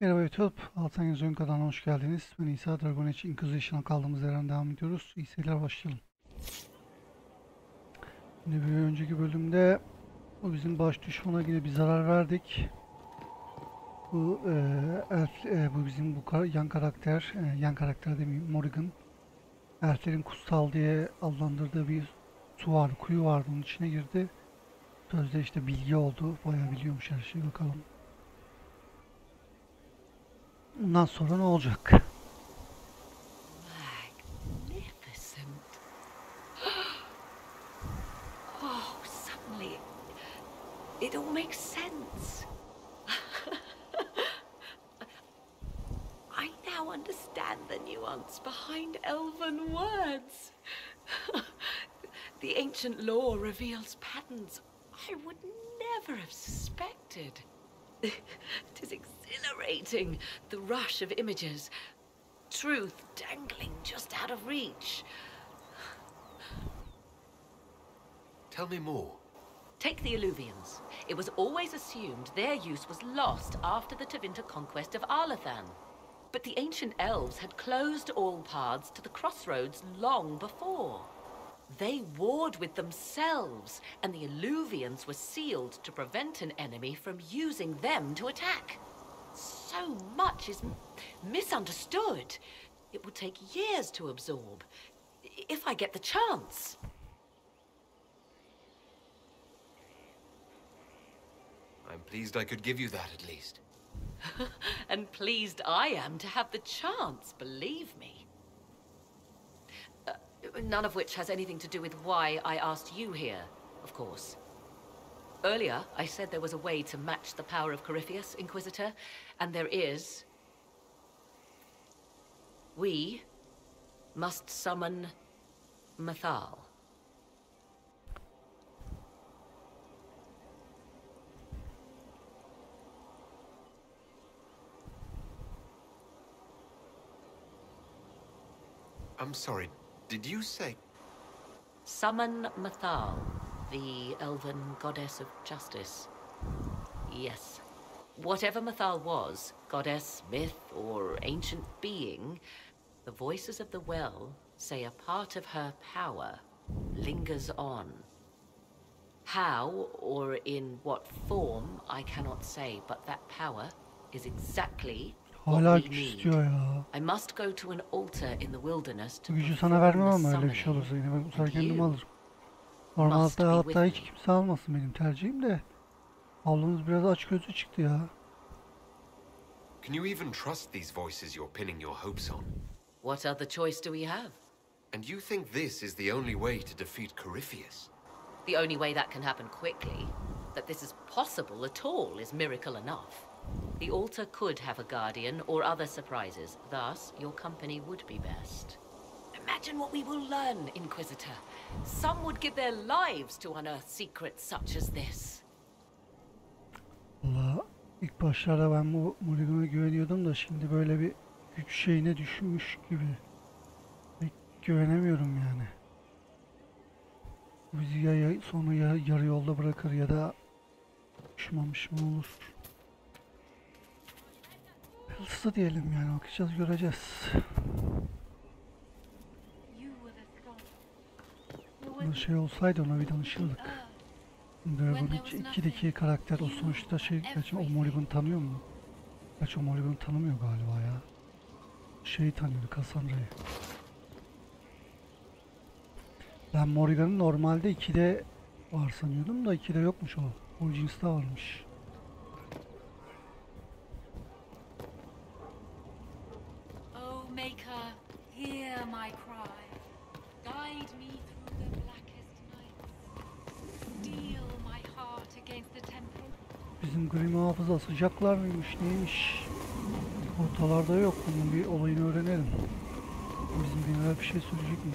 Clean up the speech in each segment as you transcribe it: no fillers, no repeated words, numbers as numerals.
Merhaba YouTube, ALSENYAZ Oyun kanalına hoş geldiniz. Ben İsa, Age Inquisition'a kaldığımız yerden devam ediyoruz. İyi seyirler, başlayalım. Şimdi bir önceki bölümde bu bizim baş düşmana yine bir zarar verdik. Bu bu bizim yan karakter demeyeyim, Morrigan. Elflerin kutsal diye adlandırdığı bir su vardı, kuyu vardı, onun içine girdi. Sözde işte bilgi oldu, bayağı biliyormuş her şeyi, bakalım. Bundan sonra ne olacak? Magnificent. Oh, suddenly it all makes sense. I now understand the nuance behind elven words. The ancient lore reveals patterns I would never have suspected. It is exhilarating, the rush of images, truth dangling just out of reach. Tell me more. Take the Alluvians. It was always assumed their use was lost after the Tevinter conquest of Arlathan. But the ancient elves had closed all paths to the crossroads long before. They warred with themselves, and the Alluvians were sealed to prevent an enemy from using them to attack. So much is misunderstood. It would take years to absorb, if I get the chance. I'm pleased I could give you that at least. And pleased I am to have the chance, believe me. None of which has anything to do with why I asked you here, of course. Earlier, I said there was a way to match the power of Corypheus, Inquisitor, and there is. We must summon Mathal. I'm sorry, did you say? Summon Mathal, the elven goddess of justice. Yes. Whatever Mathal was, goddess, myth, or ancient being, the voices of the well say a part of her power lingers on. How, or in what form, I cannot say, but that power is exactly what Hala we güç need. istiyor ya. I must go to an altar in the wilderness to Bu gücü perform sana vermem the ama öyle bir şey summoning, olursa yine ben bu sefer and kendim you alırım. must Normalde be hatta with hiç me. kimse almasın, benim tercihim de. Ablamız biraz açgözlü çıktı ya. Can you even trust these voices you're pinning your hopes on? What other choice do we have? And you think this is the only way to defeat Corypheus? The only way that can happen quickly, that this is possible at all, is miracle enough. The altar could have a guardian or other surprises. Thus, your company would be best. Imagine what we will learn, Inquisitor. Some would give their lives to unearth secrets such as this. Valla ilk başlarda ben bu Morrigan'a güveniyordum da şimdi böyle bir güç şeyine düşmüş gibi. Pek güvenemiyorum yani. Bizi sonra yarı yolda bırakır ya da düşman olur. Hızlı diyelim yani, bakacağız, göreceğiz. Bu şey olsaydı ona bir danışırdık. Dragon 2'deki karakter o sonuçta gerçi o Morrigan'ı tanıyor mu? Gerçi o Morrigan'ı tanımıyor galiba ya. Şeyi tanıyordu, Cassandra'yı. Ben Morrigan'ın normalde 2'de var sanıyordum da 2'de yokmuş o. Origins'te varmış. Oh Maker, hear my cry. Guide me through the blackest nights. Steel my heart against the temple. Bizim Grim hafıza sıcaklar mıymış, neymiş? Ortalarda yok, bunun bir olayını öğrenelim. Bizim genel bir şey söyleyecek mi?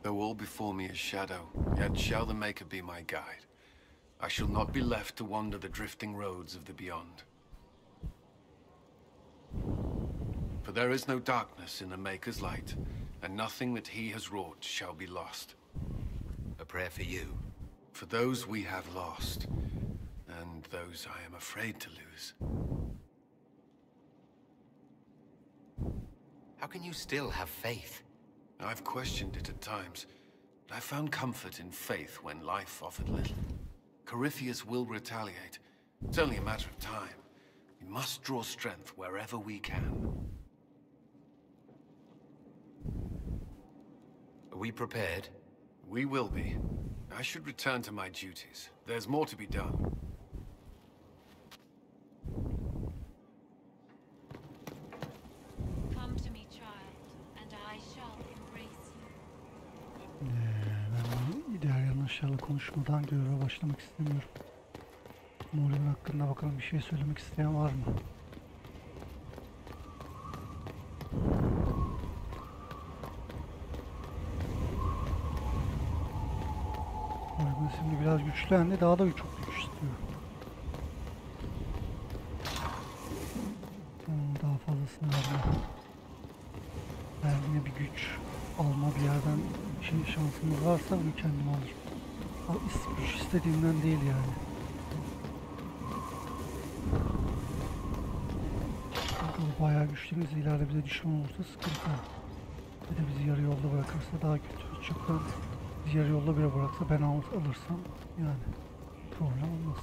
Though all before me is shadow, yet shall the Maker be my guide. I shall not be left to wander the drifting roads of the beyond. For there is no darkness in the Maker's light, and nothing that he has wrought shall be lost. A prayer for you. For those we have lost, and those I am afraid to lose. How can you still have faith? I've questioned it at times, but I found comfort in faith when life offered little. Corypheus will retaliate. It's only a matter of time. We must draw strength wherever we can. Are we prepared? We will be. I should return to my duties. There's more to be done. Come to me, child, and I shall embrace you. Ben bu ideal yanlışlarla konuşmadan göreve başlamak istemiyorum. Morgan hakkında bakalım bir şey söylemek isteyen var mı? Morgan şimdi biraz güçlendi, daha da çok güç istiyor. Daha fazlasını verme. Verdiğine bir güç alma bir yerden şansımız varsa bunu kendim alırım. Güç istediğimden değil yani. Bayağı güçlüyüz, ileride bize düşman olursa sıkıntı. Bir de bizi yarı yolda bırakırsa daha kötü. Hiç yoktan bizi yarı yolda bile bıraksa ben alırsam yani problem olmaz.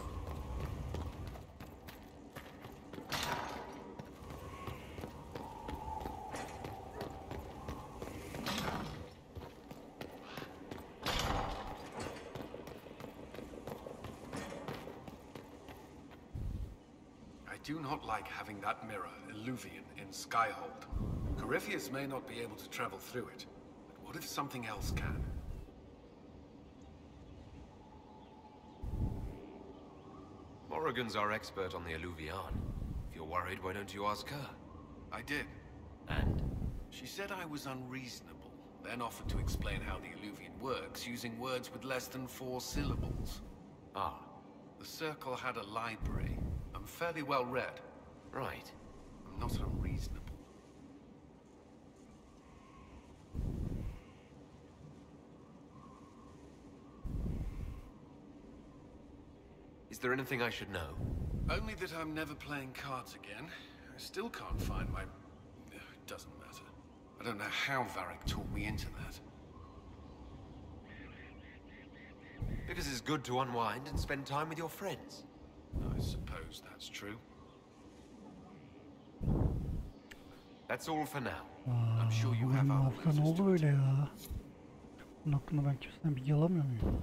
I do not like having that mirror, Illuvian, in Skyhold. Corypheus may not be able to travel through it, but what if something else can? Morrigan's our expert on the Illuvian. If you're worried, why don't you ask her? I did. And? She said I was unreasonable, then offered to explain how the Illuvian works using words with less than 4 syllables. Ah. The Circle had a library. I'm fairly well read. Right. I'm not unreasonable. Is there anything I should know? Only that I'm never playing cards again. I still can't find my... It doesn't matter. I don't know how Varric taught me into that. Because it's good to unwind and spend time with your friends. I suppose that's true. That's all for now. I'm sure you have Benim other hafta ne reasons oldu to böyle attend. ya? Bunun hakkında ben kimseden bilgi alamıyor muyum?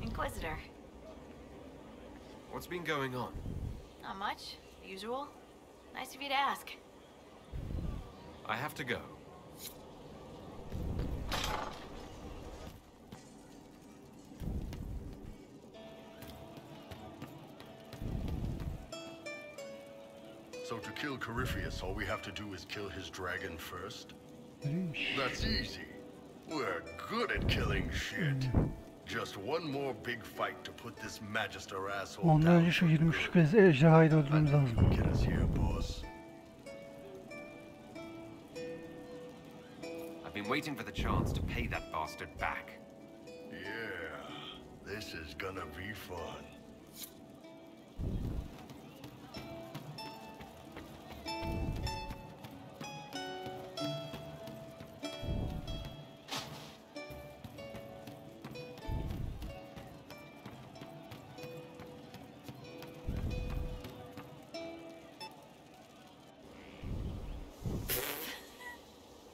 Inquisitor. What's been going on? Not much. The usual. Nice of you to ask. I have to go. So to kill Corypheus, all we have to do is kill his dragon first? Neymiş? That's easy. We're good at killing shit. Just one more big fight to put this Magister asshole Ondan down önce şu for 23 good. kez ejderhayı da I öldürmemiz think lazım. you can get us here, boss. I've been waiting for the chance to pay that bastard back. Yeah, this is gonna be fun.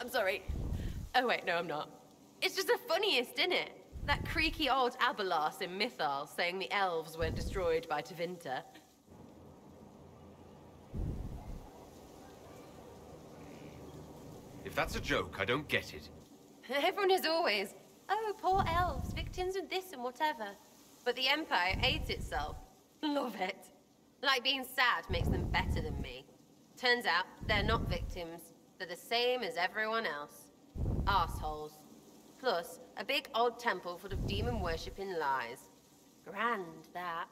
I'm sorry. Oh wait, no I'm not. It's just the funniest, isn't it? That creaky old Abelas in Mythal saying the elves weren't destroyed by Tevinter. If that's a joke, I don't get it. Everyone is always, oh, poor elves, victims of this and whatever. But the Empire hates itself. Love it. Like being sad makes them better than me. Turns out they're not victims. They're the same as everyone else. Arseholes. Plus, a big old temple full of demon-worshipping lies. Grand, that.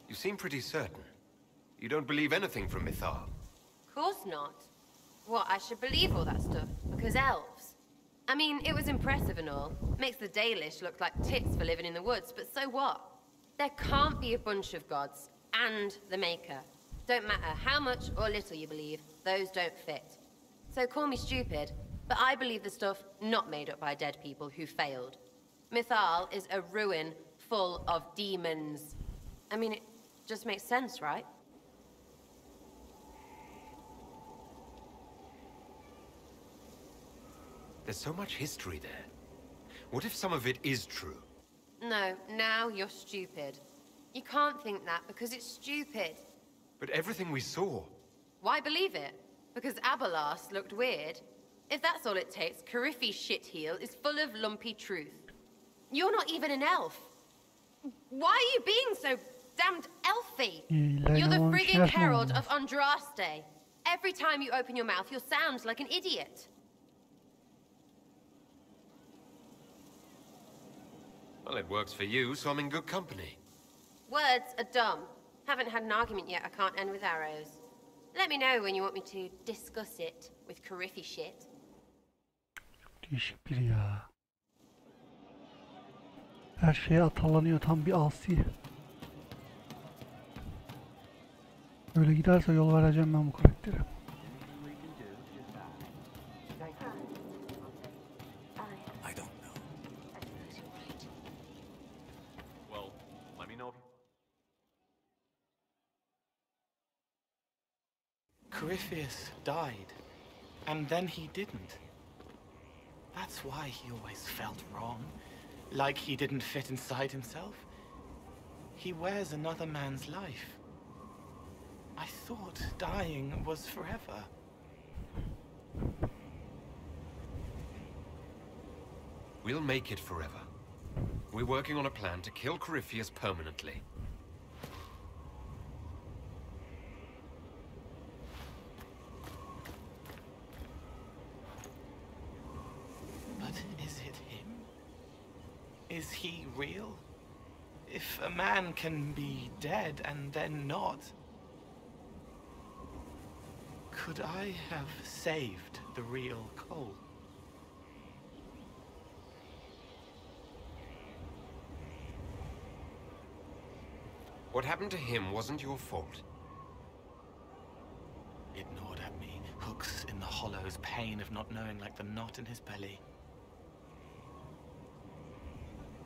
You seem pretty certain. You don't believe anything from Mythal. Course not. What, I should believe all that stuff? Because elves? I mean, it was impressive and all. Makes the Dalish look like tits for living in the woods, but so what? There can't be a bunch of gods, and the Maker. Don't matter how much or little you believe, those don't fit. So call me stupid, but I believe the stuff not made up by dead people who failed. Mythal is a ruin full of demons. I mean, it just makes sense, right? There's so much history there. What if some of it is true? No, now you're stupid. You can't think that because it's stupid. But everything we saw... Why believe it? Because Abelas looked weird? If that's all it takes, Cariffi's shitheel is full of lumpy truth. You're not even an elf. Why are you being so damned elfy? You're the frigging herald of Andraste. Every time you open your mouth, you'll sound like an idiot. Well, it works for you, so I'm in good company. Words are dumb. Haven't had an argument yet I can't end with arrows. Let me know when you want me to discuss it with Cariffi shit. Değişik biri ya. Her şeye atalanıyor, tam bir asi. Böyle giderse yol vereceğim ben bu karaktere. Corypheus died, and then he didn't. That's why he always felt wrong, like he didn't fit inside himself. He wears another man's life. I thought dying was forever. We'll make it forever. We're working on a plan to kill Corypheus permanently. Is he real? If a man can be dead and then not, could I have saved the real Cole? What happened to him wasn't your fault. It gnawed at me, hooks in the hollows, pain of not knowing like the knot in his belly.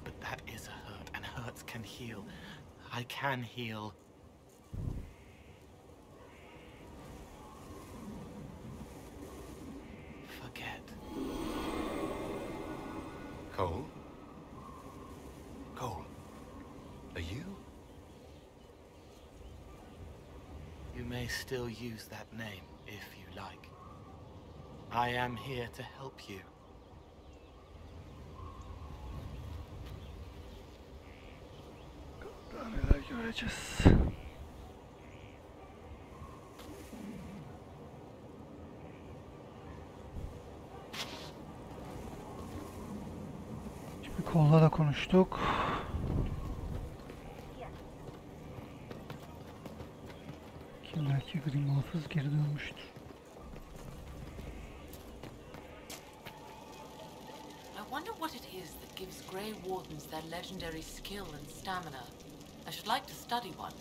But that is a hurt, and hurts can heal. I can heal. Forget. Cole? Cole, are you? You may still use that name, if you like. I am here to help you. Neler göreceğiz. Şimdi kolla da konuştuk. Kimler ki Grim Muhafız geri dönmüştür. I wonder what it is that gives Grey Wardens their legendary skill and stamina. I should like to study one.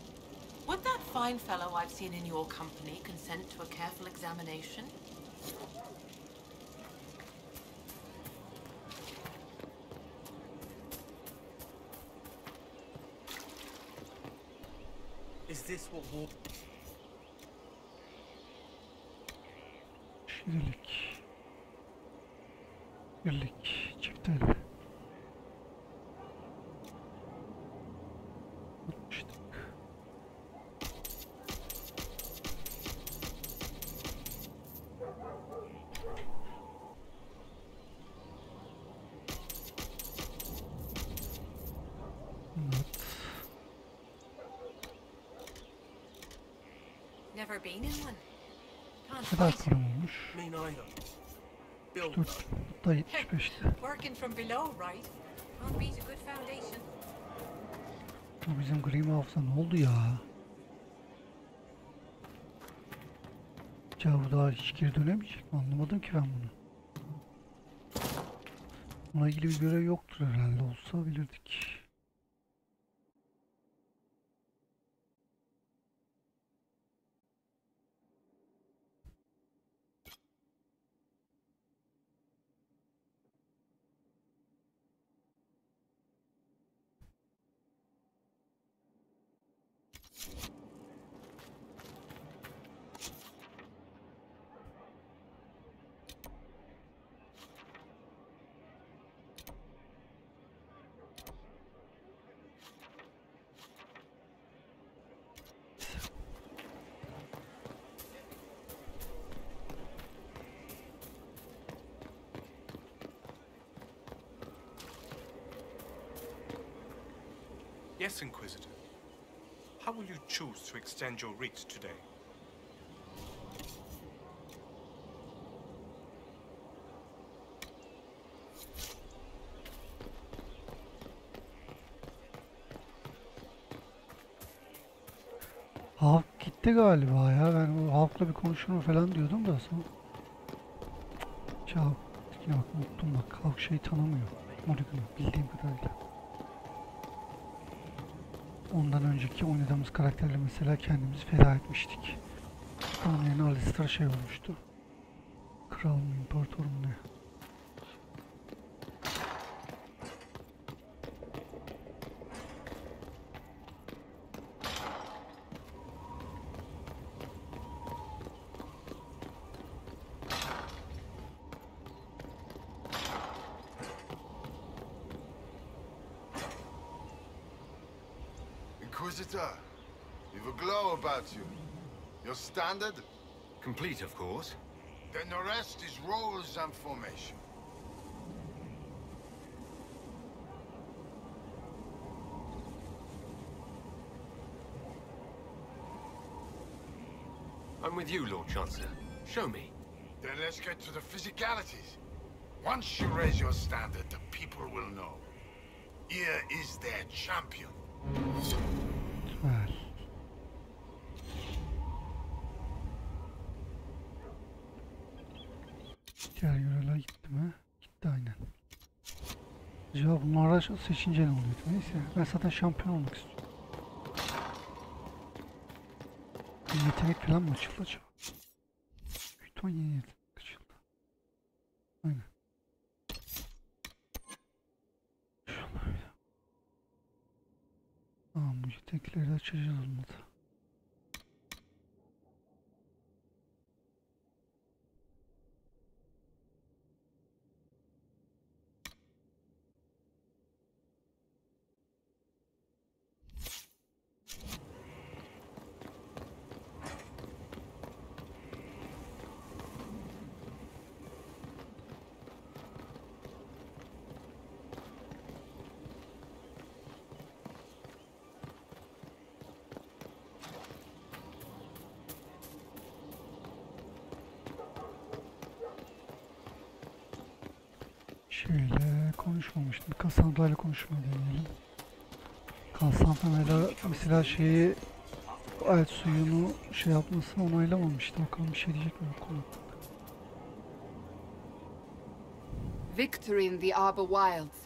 Would that fine fellow I've seen in your company consent to a careful examination? Is this what war... Şimdilik. Birlik. Çiftel. Never been in one. Can't Ne kadar fight. param olmuş? Me neither. Build 4 da 75'ti. Working from below, right? Can't beat a good foundation. Bu bizim gri hafıza ne oldu ya? Ya bu daha hiç geri dönemeyecek mi? Anlamadım ki ben bunu. Buna ilgili bir görev yoktur herhalde. Olsa bilirdik. Yes, Inquisitor. How will you choose to extend your reach today? Halk gitti galiba ya. Ben o halkla bir konuşurum falan diyordum da sonra. Ya yine bak unuttum bak. Halk şeyi tanımıyor. Morrigan'ı bildiğim kadarıyla. Ondan önceki oynadığımız karakterle mesela kendimizi feda etmiştik. Onun yerine Alistair şey olmuştu. Kral mı, imparator mu ne? Inquisitor, you've a glow about you. You're standard? Complete, of course. Then the rest is roles and formation. I'm with you, Lord Chancellor. Show me. Then let's get to the physicalities. Once you raise your standard, the people will know. Here is their champion. Güzel. Diğer yöreler gitti mi? Gitti aynen. Acaba bunlarla seçince ne oluyordu? Neyse ben zaten şampiyon olmak istiyorum. Bir yetenek falan mı açıldı acaba? Büyük ihtimal yeni yetenek açıldı. Aynen. Şunlar bir. Tamam bu yetenekleri de açacağız olmadı. Şeyle konuşmamıştım. Cassandra konuşmayı deneyelim. Cassandra mesela şeyi el suyunu şey yapmasını onaylamamıştı. Bakalım bir şey diyecek mi bu konu? Victory in the Arbor Wilds.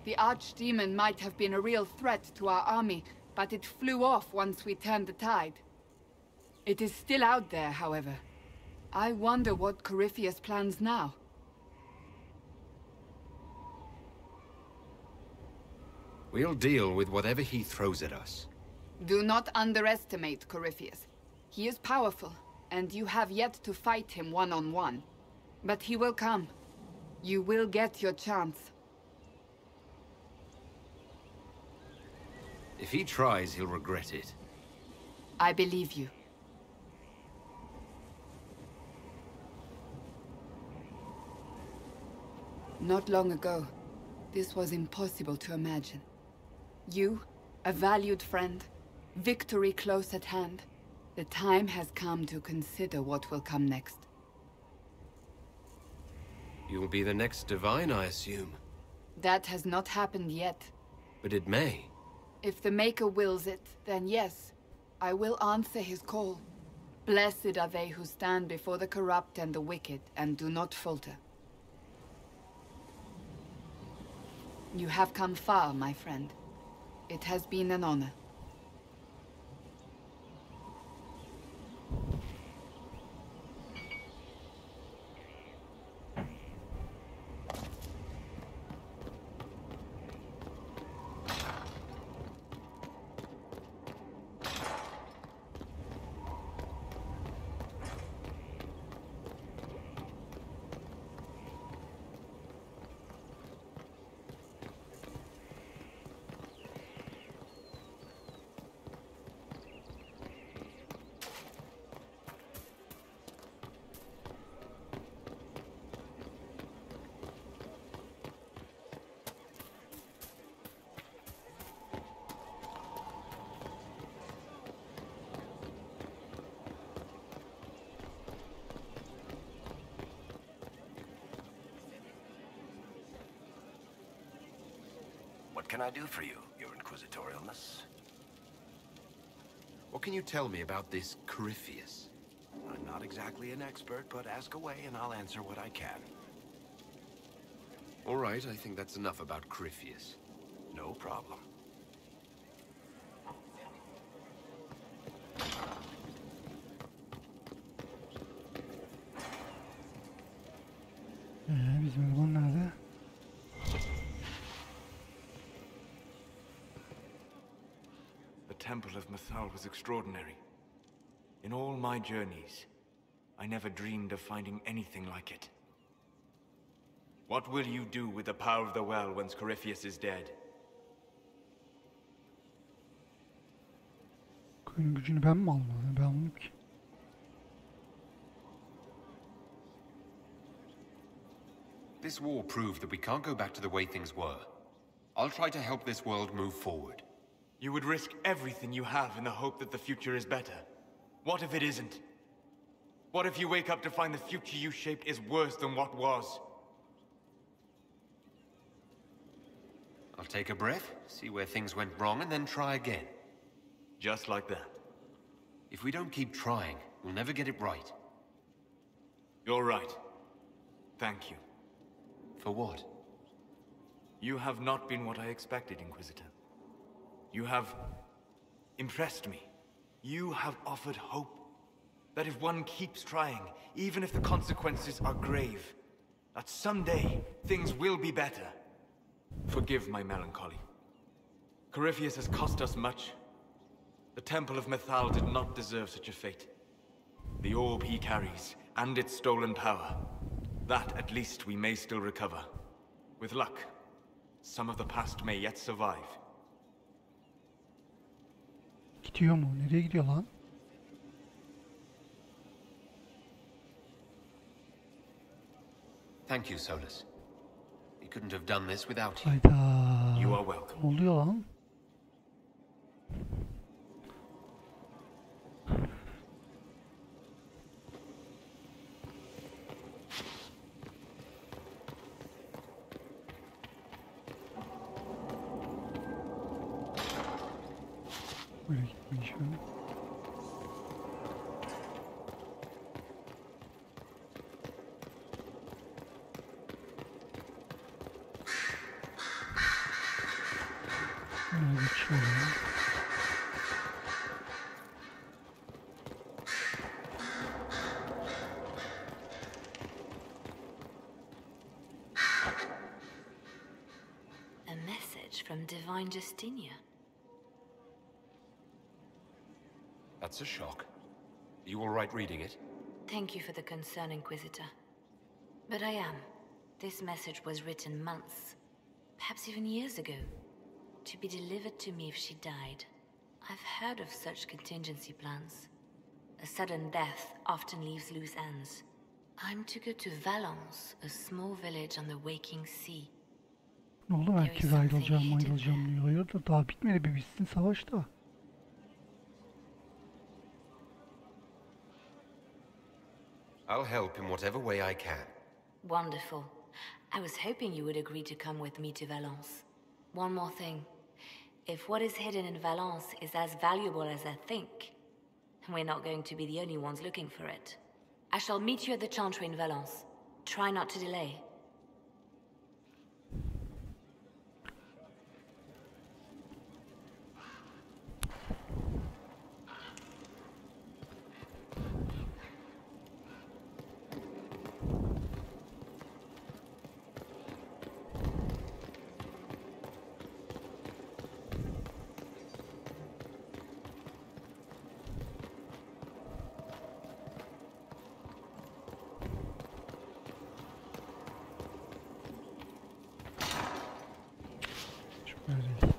The archdemon might have been a real threat to our army, but it flew off once we turned the tide. It is still out there, however. I wonder what Corypheus plans now. We'll deal with whatever he throws at us. Do not underestimate Corypheus. He is powerful, and you have yet to fight him one-on-one. But he will come. You will get your chance. If he tries, he'll regret it. I believe you. Not long ago, this was impossible to imagine. You, a valued friend, victory close at hand, The time has come to consider what will come next. You'll be the next divine, I assume. That has not happened yet. But it may. If the Maker wills it, then yes, I will answer his call. Blessed are they who stand before the corrupt and the wicked, and do not falter. You have come far, my friend. It has been an honor. What can I do for you, your inquisitorialness? What can you tell me about this Corypheus? I'm not exactly an expert, but ask away and I'll answer what I can. All right, I think that's enough about Corypheus. No problem. Bizim eleman nerede? The Temple of Mythal was extraordinary. In all my journeys, I never dreamed of finding anything like it. What will you do with the power of the well once Corypheus is dead? Köyün gücünü ben mi almalıyım? Ben almayayım ki. This war proved that we can't go back to the way things were. I'll try to help this world move forward. You would risk everything you have in the hope that the future is better. What if it isn't? What if you wake up to find the future you shaped is worse than what was? I'll take a breath, see where things went wrong, and then try again. Just like that. If we don't keep trying, we'll never get it right. You're right. Thank you. For what? You have not been what I expected, Inquisitor. You have impressed me. You have offered hope. That if one keeps trying, even if the consequences are grave, that someday things will be better. Forgive my melancholy. Corypheus has cost us much. The Temple of Mythal did not deserve such a fate. The orb he carries, and its stolen power, that at least we may still recover. With luck, some of the past may yet survive. Gidiyor mu? Nereye gidiyor lan? Thank you, Solus. We couldn't have done this without you. Hayda. You are welcome. Ne oluyor lan? Böyle gitmeyi şöyle. Böyle geçiyorum. A message from Divine Justinia. That's a shock. You all right reading it? Thank you for the concern, Inquisitor. But I am. This message was written months, perhaps even years ago, to be delivered to me if she died. I've heard of such contingency plans. A sudden death often leaves loose ends. I'm to go to Valence, a small village on the waking sea. Ne oldu? Herkes ayrılacağım diyor. Hayırdır? Daha bitmedi bir bitsin savaş da. I'll help in whatever way I can. Wonderful. I was hoping you would agree to come with me to Valence. One more thing. If what is hidden in Valence is as valuable as I think, we're not going to be the only ones looking for it. I shall meet you at the Chantry in Valence. Try not to delay. Öyle.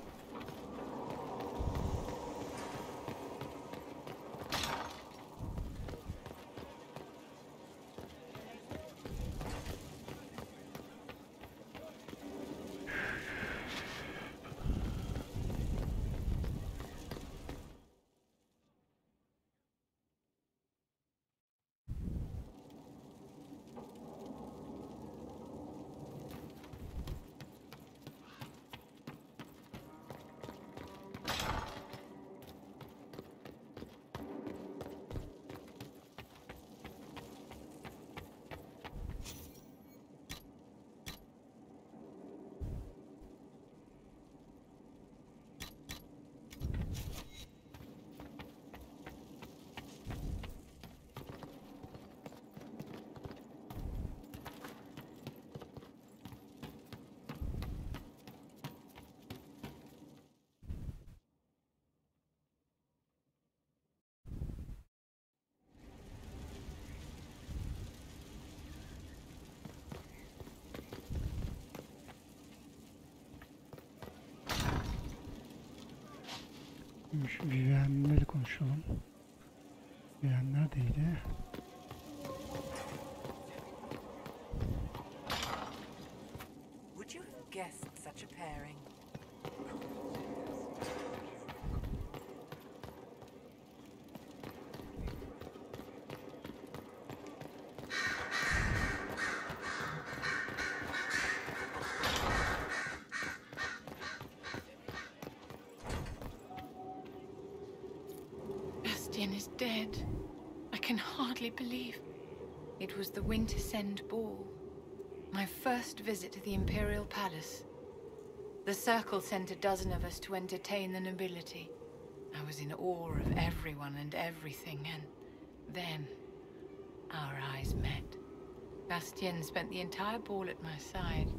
Şu Vivien'le konuşalım. Vivien neredeydi? Would you have guessed such a pairing? Is dead. I can hardly believe. It was the Wintersend Ball. My first visit to the Imperial Palace. The Circle sent a dozen of us to entertain the nobility. I was in awe of everyone and everything, and then our eyes met. Bastien spent the entire ball at my side.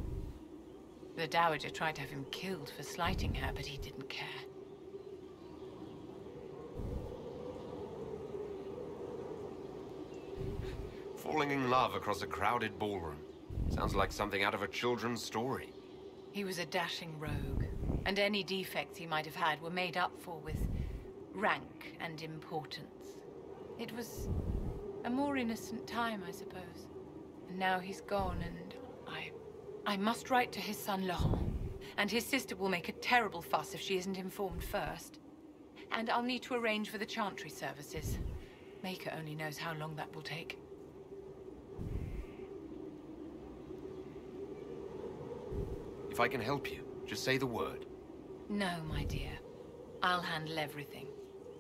The Dowager tried to have him killed for slighting her, but he didn't care. Falling in love across a crowded ballroom. Sounds like something out of a children's story. He was a dashing rogue, and any defects he might have had were made up for with rank and importance. It was a more innocent time, I suppose. And now he's gone, and I must write to his son Laurent. And his sister will make a terrible fuss if she isn't informed first. And I'll need to arrange for the Chantry services. Maker only knows how long that will take. If I can help you, just say the word. No, my dear. I'll handle everything.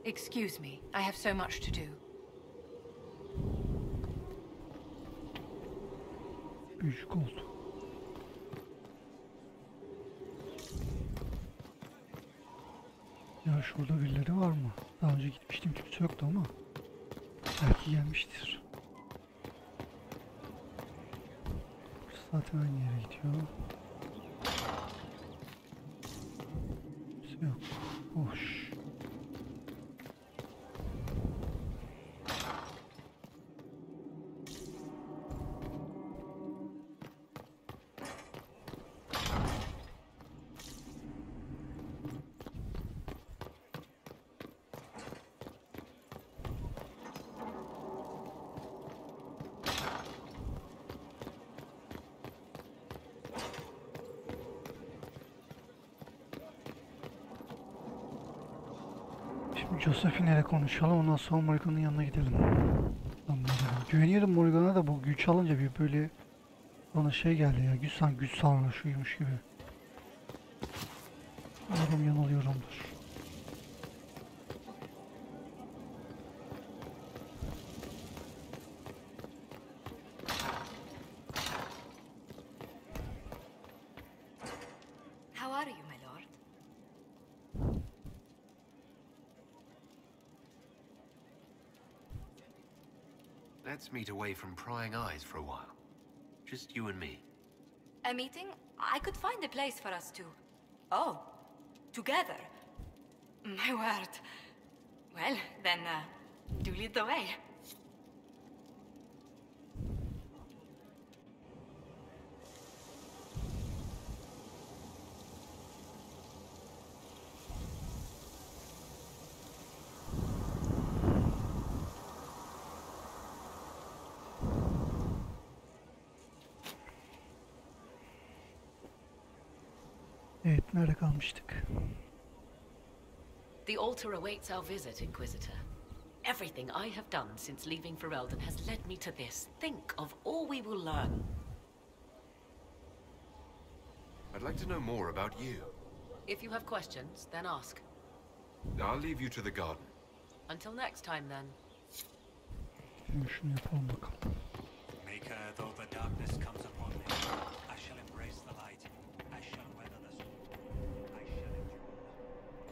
Excuse me, I have so much to do. 3 gold. Ya şurada birileri var mı? Daha önce gitmiştim, kimse yoktu ama belki gelmiştir. Zaten aynı yere gidiyor. Kimse yok. Boş. Şimdi Josephine'le konuşalım, ondan sonra Morrigan'ın yanına gidelim. Tamam, güveniyorum Morgan'a da bu güç alınca bir böyle bana şey geldi ya. Sanki güç sarhoşuymuş gibi. Umarım yanılıyorumdur. How are you, my lord? Let's meet away from prying eyes for a while. Just you and me. A meeting? I could find a place for us two. Oh, together? My word. Well, then, do lead the way. Evet, nerede kalmıştık? The altar awaits our visit, Inquisitor. Everything I have done since leaving Ferelden has led me to this. Think of all we will learn. I'd like to know more about you. If you have questions, then ask. I'll leave you to the garden. Until next time, then. Şimdi şunu yapalım bakalım. Maker, though the darkness comes upon me, I shall embrace the light. I shall weather the storm. I shall endure.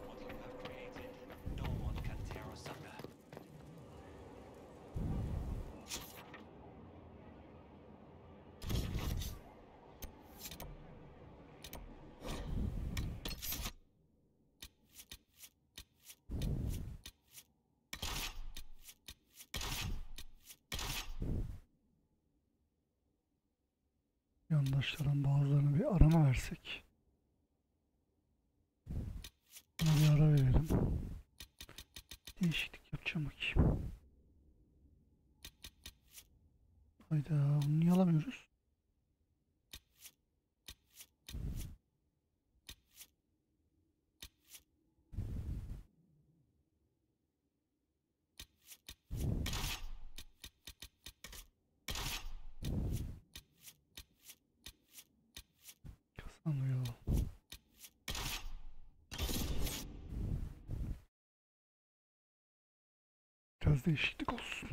What you have created, no one can tear asunder. Yandaşların bazılarına bir arama versek. Buna bir ara verelim. Değişiklik yapacağım bakayım. Hayda, bunu niye alamıyoruz? Kazanıyor. Biraz değişiklik olsun.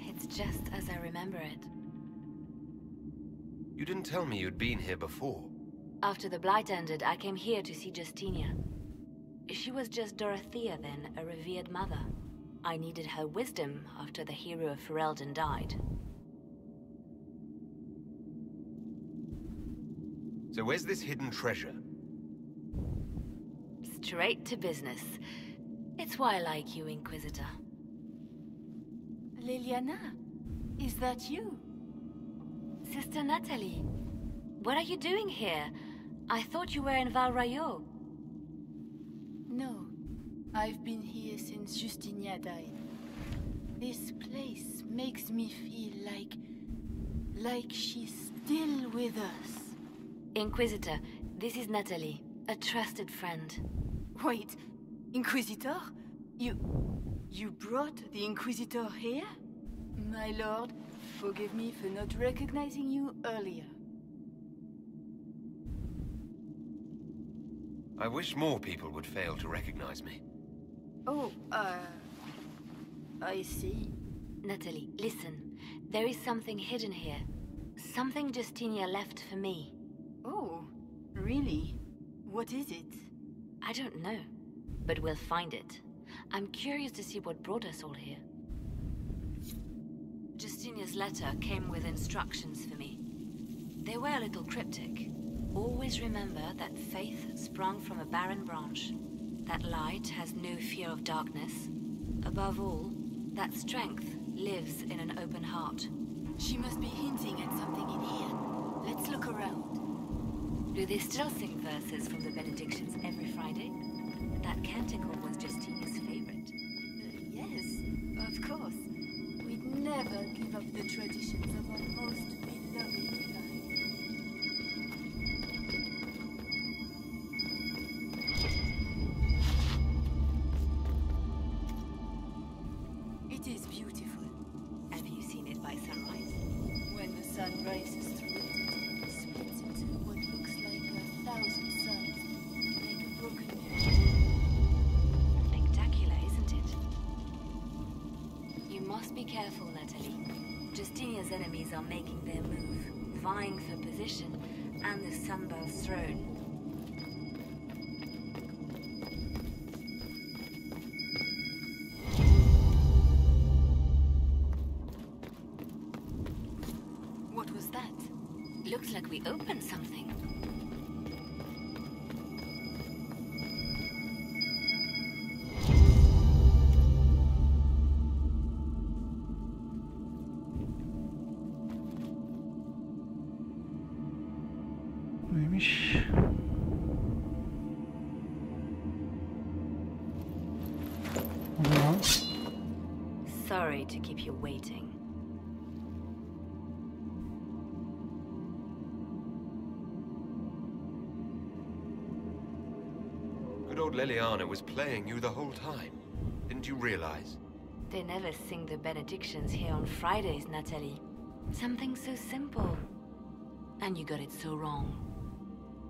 It's just as I remember it. You didn't tell me you'd been here before. After the Blight ended, I came here to see Justinia. She was just Dorothea then, a revered mother. I needed her wisdom after the hero of Ferelden died. So where's this hidden treasure? Straight to business. It's why I like you, Inquisitor. Liliana, is that you? Sister Natalie, what are you doing here? I thought you were in Val Rayo. No, I've been here since Justinia died. This place makes me feel like she's still with us. Inquisitor, this is Natalie, a trusted friend. Wait, Inquisitor? You brought the Inquisitor here? My lord, forgive me for not recognizing you earlier. I wish more people would fail to recognize me. Oh, I see. Natalie, listen. There is something hidden here. Something Justinia left for me. Oh, really? What is it? I don't know, but we'll find it. I'm curious to see what brought us all here. Justinia's letter came with instructions for me. They were a little cryptic. Always remember that faith sprung from a barren branch. That light has no fear of darkness. Above all, that strength lives in an open heart. She must be hinting at something in here. Let's look around. Do they still sing verses from the benedictions every Friday? That canticle was Justinia's favorite. Yes, of course. We'd never give up the traditions of our most beloved divine. It is beautiful. Have you seen it by sunrise? When the sun rises through it, it splits into what looks like 1,000 suns, like a broken mirror. Spectacular, isn't it? You must be careful, Natalie. Justinia's enemies are making their move, vying for position and the Sunbell's throne. What was that? Looks like we opened something. Neymiş? O zaman Sorry to keep you waiting. Good old Liliana was playing you the whole time. Didn't you realize? They never sing the benedictions here on Fridays, Natalie. Something so simple. And you got it so wrong.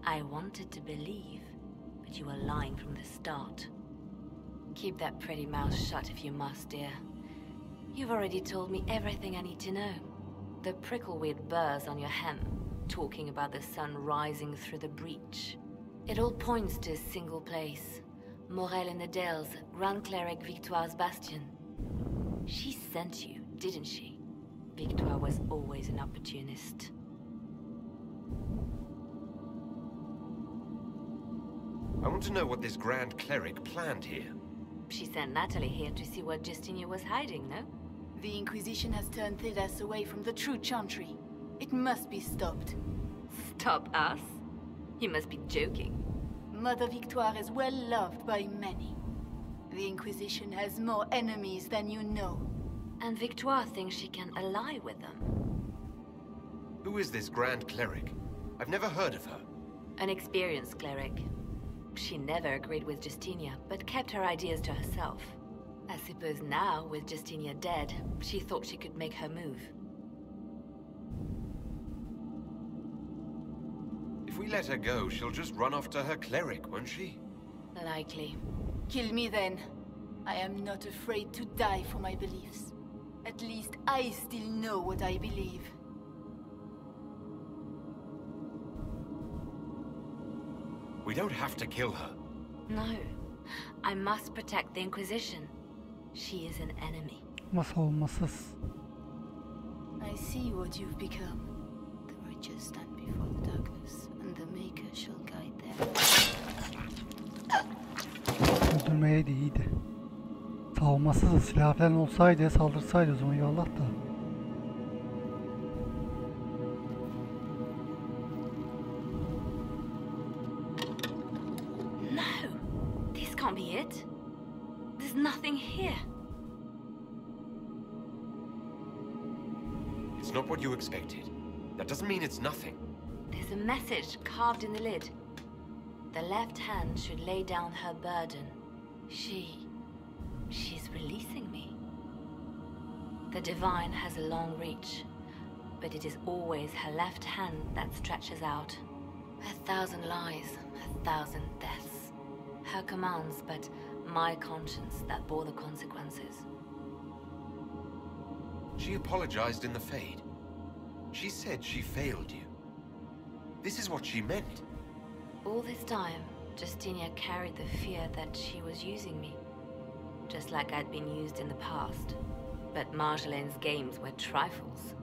I wanted to believe, but you were lying from the start. Keep that pretty mouth shut if you must, dear. You've already told me everything I need to know. The prickle-weird burrs on your hem, talking about the sun rising through the breach. It all points to a single place. Morel in the Dales, Grand Cleric Victoire's bastion. She sent you, didn't she? Victoire was always an opportunist. I want to know what this Grand Cleric planned here. She sent Natalie here to see what Justinia was hiding, no? The Inquisition has turned Thedas away from the true chantry. It must be stopped. Stop us? You must be joking. Mother Victoire is well loved by many. The Inquisition has more enemies than you know. And Victoire thinks she can ally with them. Who is this Grand Cleric? I've never heard of her. An experienced cleric. She never agreed with Justinia, but kept her ideas to herself. I suppose now, with Justinia dead, she thought she could make her move. If we let her go, she'll just run off to her cleric, won't she? Likely. Kill me then. I am not afraid to die for my beliefs. At least I still know what I believe. We don't have to kill her. No. I must protect the Inquisition. She is an enemy. savunmasız. I see what you've become. The righteous stand before the darkness, and the Maker shall guide them. Öldürmeye de iyiydi. Savunmasız silah falan olsaydı, saldırsaydı o zaman eyvallah da. No! This can't be it. There's nothing here. It's not what you expected. That doesn't mean it's nothing. There's a message carved in the lid. The left hand should lay down her burden. She's releasing me. The divine has a long reach, but it is always her left hand that stretches out. 1,000 lies, 1,000 deaths. Her commands, but my conscience that bore the consequences. She apologized in the Fade. She said she failed you. This is what she meant. All this time, Justinia carried the fear that she was using me. Just like I'd been used in the past. But Marjolaine's games were trifles.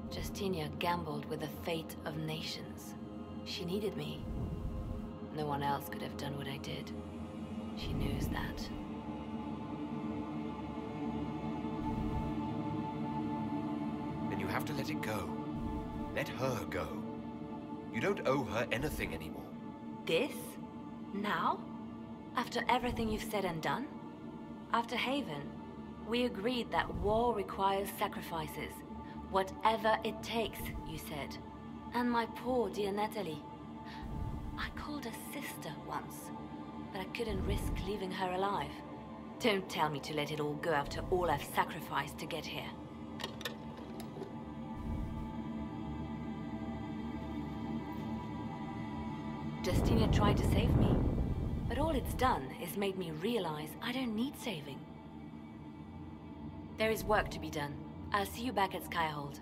Justinia gambled with the fate of nations. She needed me. No one else could have done what I did. She knows that. Then you have to let it go. Let her go. You don't owe her anything anymore. This? Now? After everything you've said and done? After Haven, we agreed that war requires sacrifices. Whatever it takes, you said. And my poor dear Natalie. I called her sister once, but I couldn't risk leaving her alive. Don't tell me to let it all go after all I've sacrificed to get here. Justinia tried to save me, but all it's done is made me realize I don't need saving. There is work to be done. I'll see you back at Skyhold.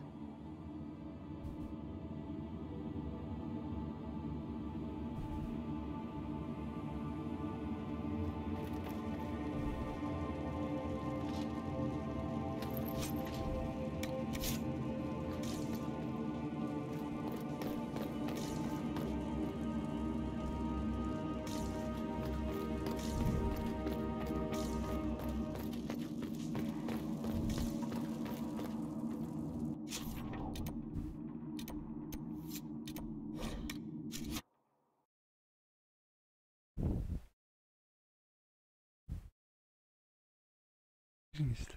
İzninizle.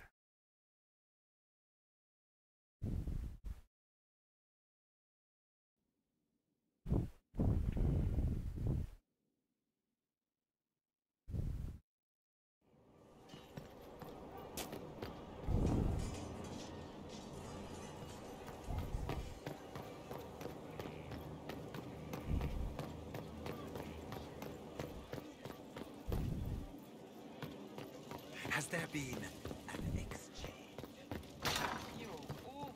Has there been an exchange? You're awful.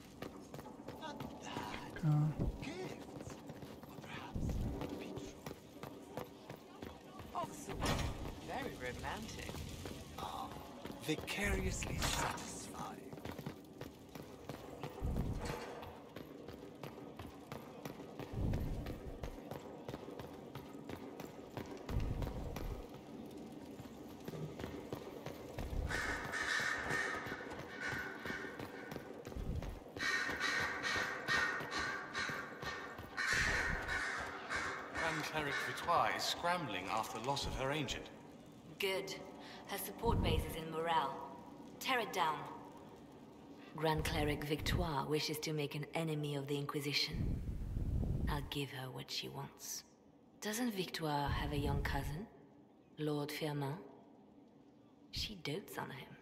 Not bad. Gifts. Or perhaps betrothed. Also, very romantic. Ah, vicariously satisfied. Cleric Victoire is scrambling after the loss of her ancient. Good. Her support base is in Morale. Tear it down. Grand Cleric Victoire wishes to make an enemy of the Inquisition. I'll give her what she wants. Doesn't Victoire have a young cousin? Lord Firmin? She dotes on him.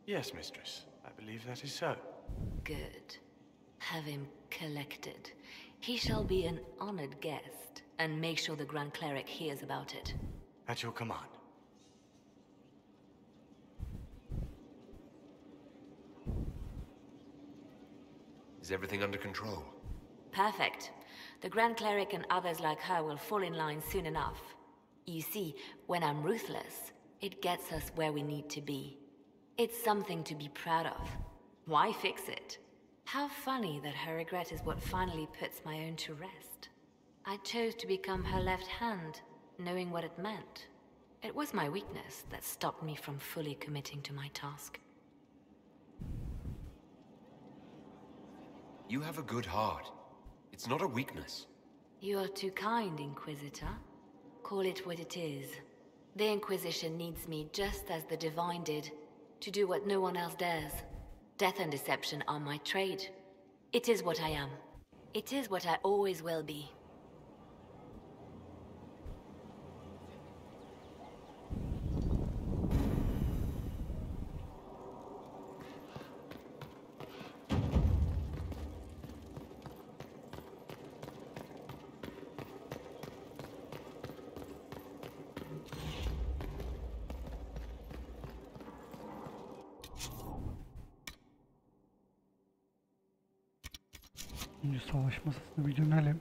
Yes, mistress. I believe that is so. Good. Have him collected. He shall be an honored guest, and make sure the Grand Cleric hears about it. At your command. Is everything under control? Perfect. The Grand Cleric and others like her will fall in line soon enough. You see, when I'm ruthless, it gets us where we need to be. It's something to be proud of. Why fix it? How funny that her regret is what finally puts my own to rest. I chose to become her left hand, knowing what it meant. It was my weakness that stopped me from fully committing to my task. You have a good heart. It's not a weakness. You are too kind, Inquisitor. Call it what it is. The Inquisition needs me just as the Divine did, to do what no one else dares. Death and deception are my trade. It is what I am. It is what I always will be. Önce savaş masasına bir dönelim.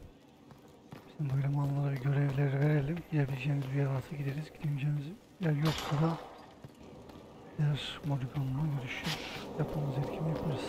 Bizim böyle mallara görevleri verelim. Gidebileceğimiz bir yer varsa gideriz. Gidemeyeceğimiz yer yoksa da diğer Morrigan'la görüşür. Yapmamız gerekeni yaparız.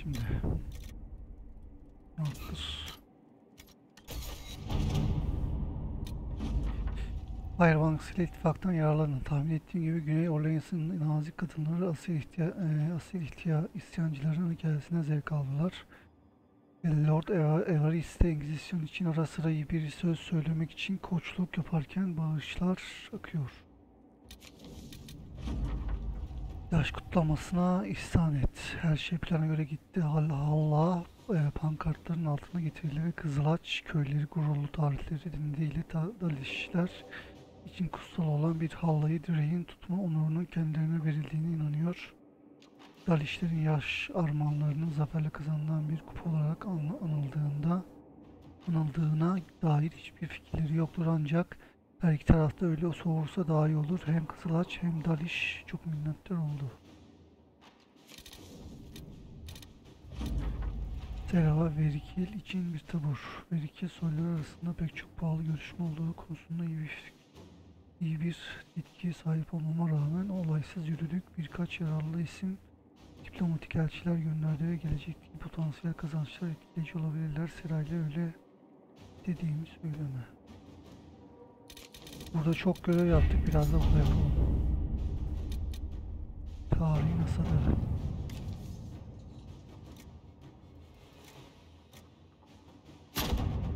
şimdi. Notlar. Firebanks ile ittifaktan yararlanın. Tahmin ettiğim gibi Güney Orleans'ın nazik kadınları asil isyancıların hikayesine zevk aldılar. Lord Evariste Inquisition için ara sıra iyi bir söz söylemek için koçluk yaparken bağışlar akıyor. Yaş kutlamasına ihsan et. Her şey plana göre gitti. Halla pankartların altına getirildi ve Kızılaç köyleri gururlu tarihleri dinlediğiyle dalışlar için kutsal olan bir hallayı direğin tutma onurunun kendilerine verildiğine inanıyor. Dalişlerin yaş armağanlarının zaferle kazanılan bir kupa olarak anıldığına dair hiçbir fikirleri yoktur, ancak her iki tarafta öyle olursa daha iyi olur. Hem Kızılaç hem Daliş çok minnettar oldu. Serava Verikil için bir tabur. Verikil soyları arasında pek çok pahalı görüşme olduğu konusunda iyi bir yetkiye sahip olmama rağmen olaysız yürüdük. Birkaç yararlı isim diplomatik elçiler gönderdi ve gelecekteki potansiyel kazançlar etkileyici olabilirler. Sırayla öyle dediğimi söyleme. Burada çok görev yaptık. Biraz da burada yapalım. Tarihin asaları.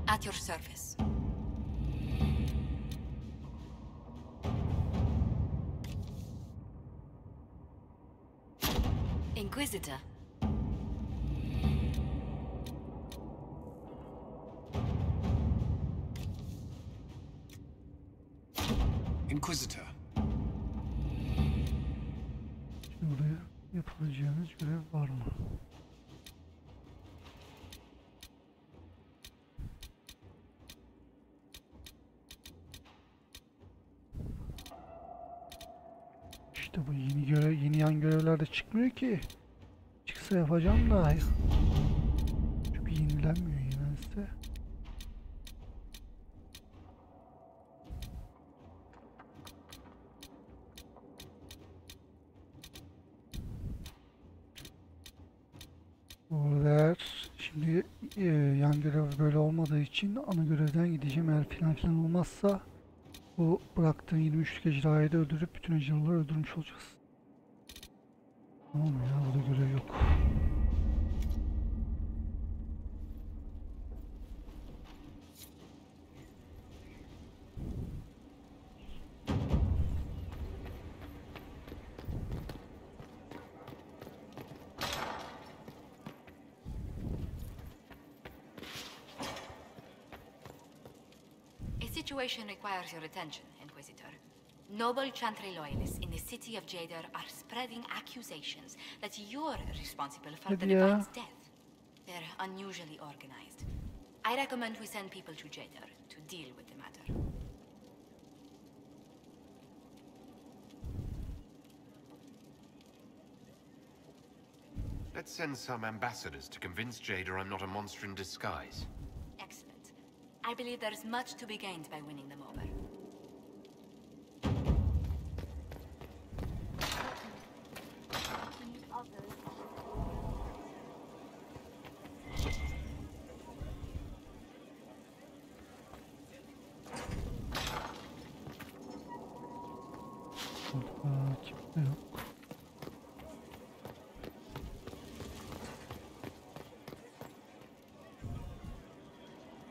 At your service. Inquisitor. Inquisitor. Şimdi buraya yapılacağınız görev var mı? İşte bu yeni yan görevlerde çıkmıyor ki. Çıksa yapacağım da. Çünkü yenilenmiyor yenilse. Buralar şimdi yan görev böyle olmadığı için ana görevden gideceğim. Eğer filan olmazsa bu bıraktığın 23'lük ecrayı da öldürüp bütün ejderhaları öldürmüş olacağız. Tamam ya, burada görev yok. A situation requires your attention, Inquisitor. Noble Chantry loyalists in the city of Jeder are spreading accusations that you're responsible for the Divine's death. They're unusually organized. I recommend we send people to Jeder to deal with the matter. Let's send some ambassadors to convince Jada I'm not a monster in disguise. Excellent. I believe there's much to be gained by winning them over.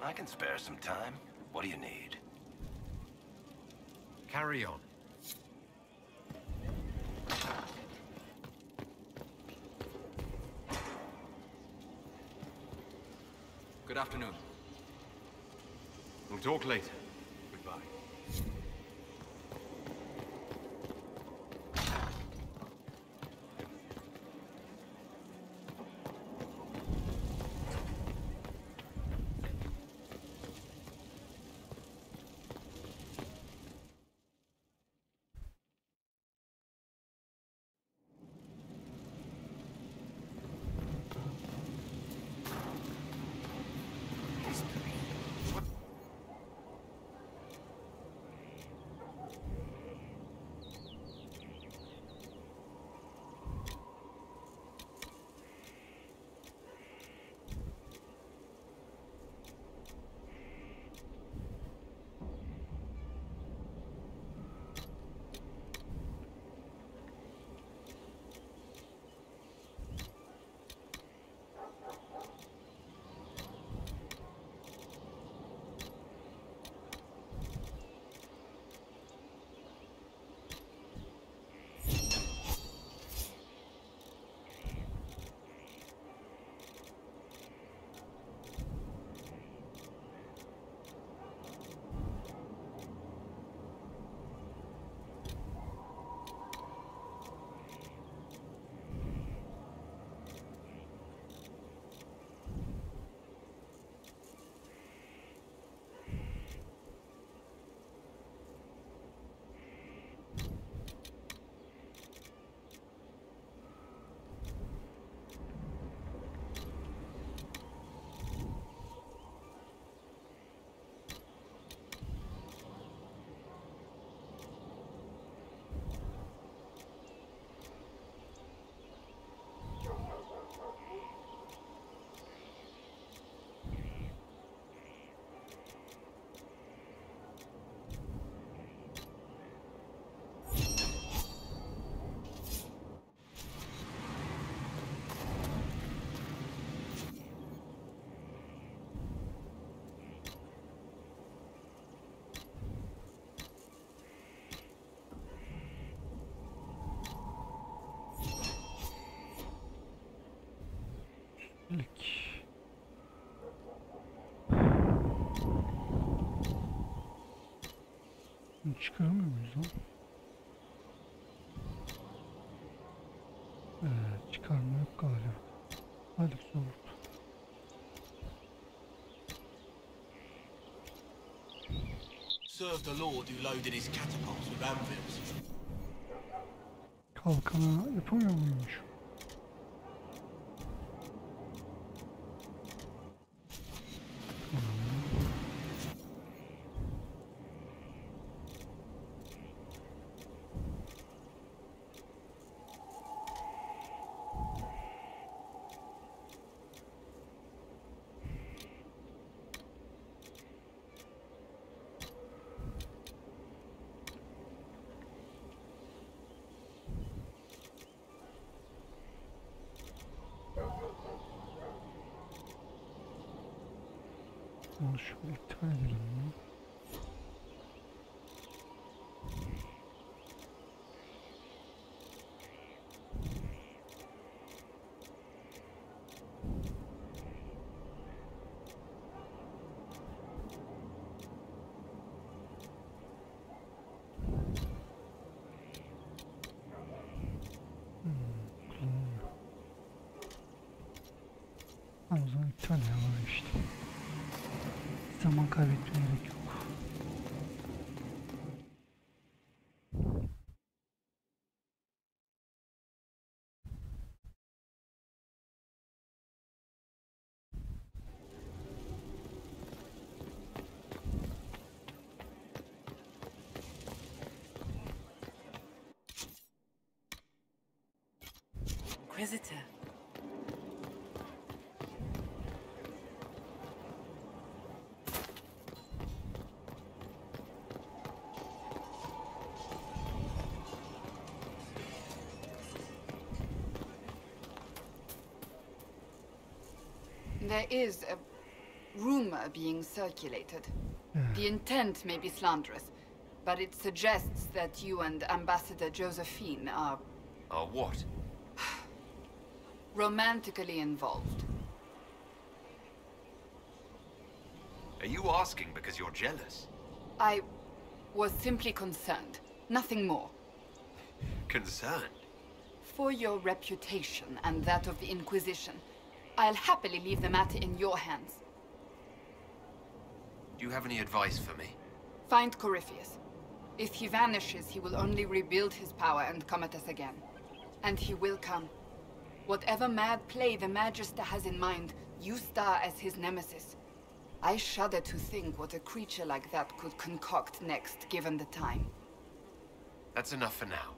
I can spare some time. What do you need? Carry on. Good afternoon. We'll talk later. Goodbye. İlk. Bunu çıkaramıyor muyuz lan? Çıkarma yok galiba. Hadi zor. Serve the Lord who loaded his catapults with anvils. Kalkana yapamıyor muymuş? Onu şöyle iptal edelim bunu. Kullanılmıyor. O zaman iptal ya var işte. Zaman kaybetmeye gerek yok. Inquisitor. There is a rumor being circulated. The intent may be slanderous, but it suggests that you and Ambassador Josephine are what? romantically involved. Are you asking because you're jealous? I was simply concerned, nothing more. Concerned? For your reputation and that of the Inquisition, I'll happily leave the matter in your hands. Do you have any advice for me? Find Corypheus. If he vanishes, he will only rebuild his power and come at us again. And he will come. Whatever mad play the Magister has in mind, you star as his nemesis. I shudder to think what a creature like that could concoct next, given the time. That's enough for now.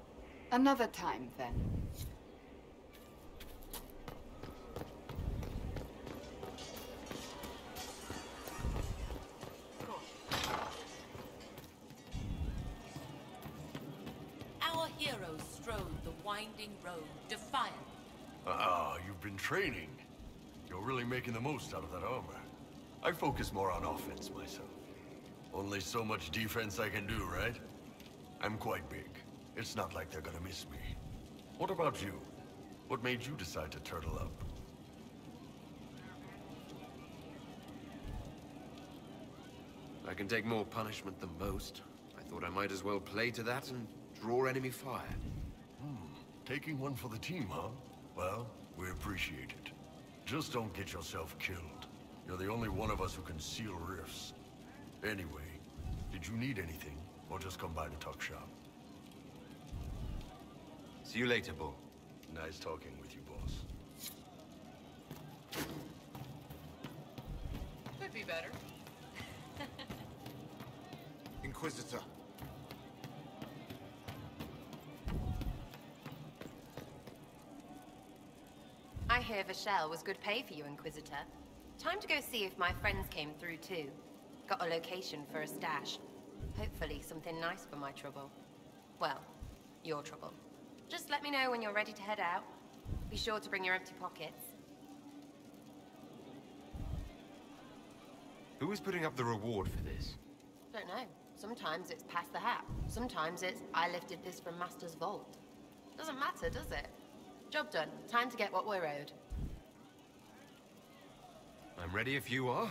Another time, then. Our heroes strode the winding road, defiant. Ah, you've been training. You're really making the most out of that armor. I focus more on offense myself. Only so much defense I can do, right? I'm quite big. It's not like they're gonna miss me. What about you? What made you decide to turtle up? I can take more punishment than most. I thought I might as well play to that and draw enemy fire. Taking one for the team, huh? Well, we appreciate it. Just don't get yourself killed. You're the only one of us who can seal rifts. Anyway, did you need anything, or just come by to talk shop? See you later, Bull. Nice talking with you, boss. Could be better. Inquisitor. I hear Vashel was good pay for you, Inquisitor. Time to go see if my friends came through too. Got a location for a stash. Hopefully something nice for my trouble. Well, your trouble. Just let me know when you're ready to head out. Be sure to bring your empty pockets. Who is putting up the reward for this? Don't know. Sometimes it's pass the hat. Sometimes it's I lifted this from Master's vault. Doesn't matter, does it? Job done. Time to get what we're owed. I'm ready if you are.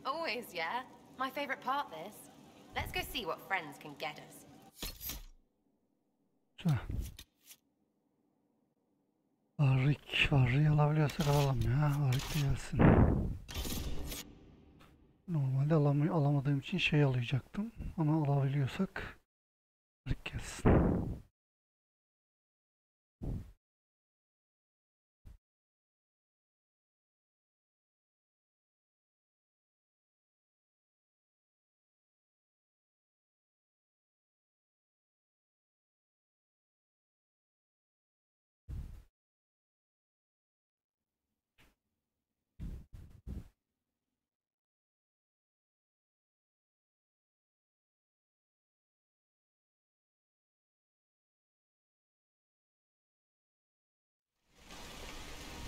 Always, yeah. My favorite part, this. Let's go see what friends can get us. Güzel. Arri'yi alabiliyorsak alalım ya. Arrik de gelsin. Normalde alamadığım için şey alacaktım. Ama alabiliyorsak Arrik gelsin.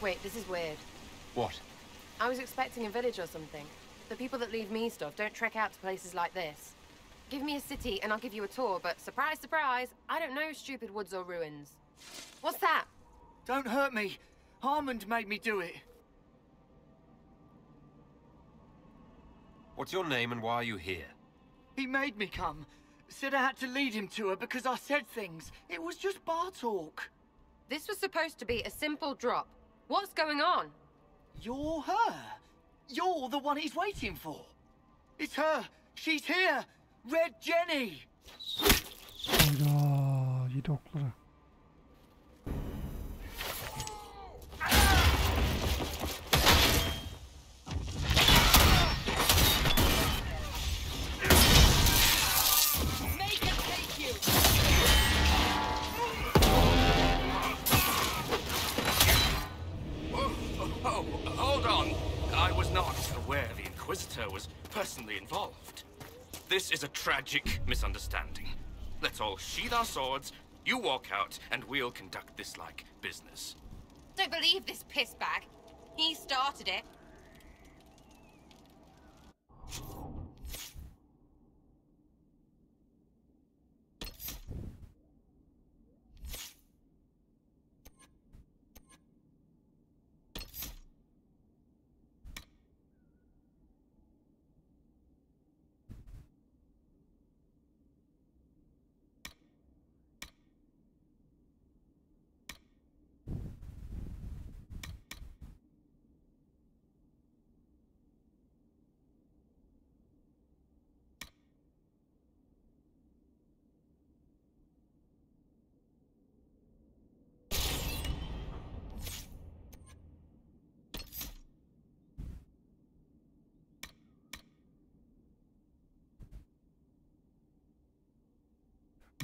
Wait, this is weird. What? I was expecting a village or something. The people that leave me stuff don't trek out to places like this. Give me a city and I'll give you a tour, but surprise, surprise, I don't know stupid woods or ruins. What's that? Don't hurt me. Harmond made me do it. What's your name and why are you here? He made me come. Said I had to lead him to her because I said things. It was just bar talk. This was supposed to be a simple drop. What's going on? You're her. You're the one he's waiting for. It's her. She's here. Red Jenny. Hayda, yedi okları. Hold on. I was not aware the Inquisitor was personally involved. This is a tragic misunderstanding. Let's all sheathe our swords, you walk out, and we'll conduct this like business. Don't believe this piss bag. He started it.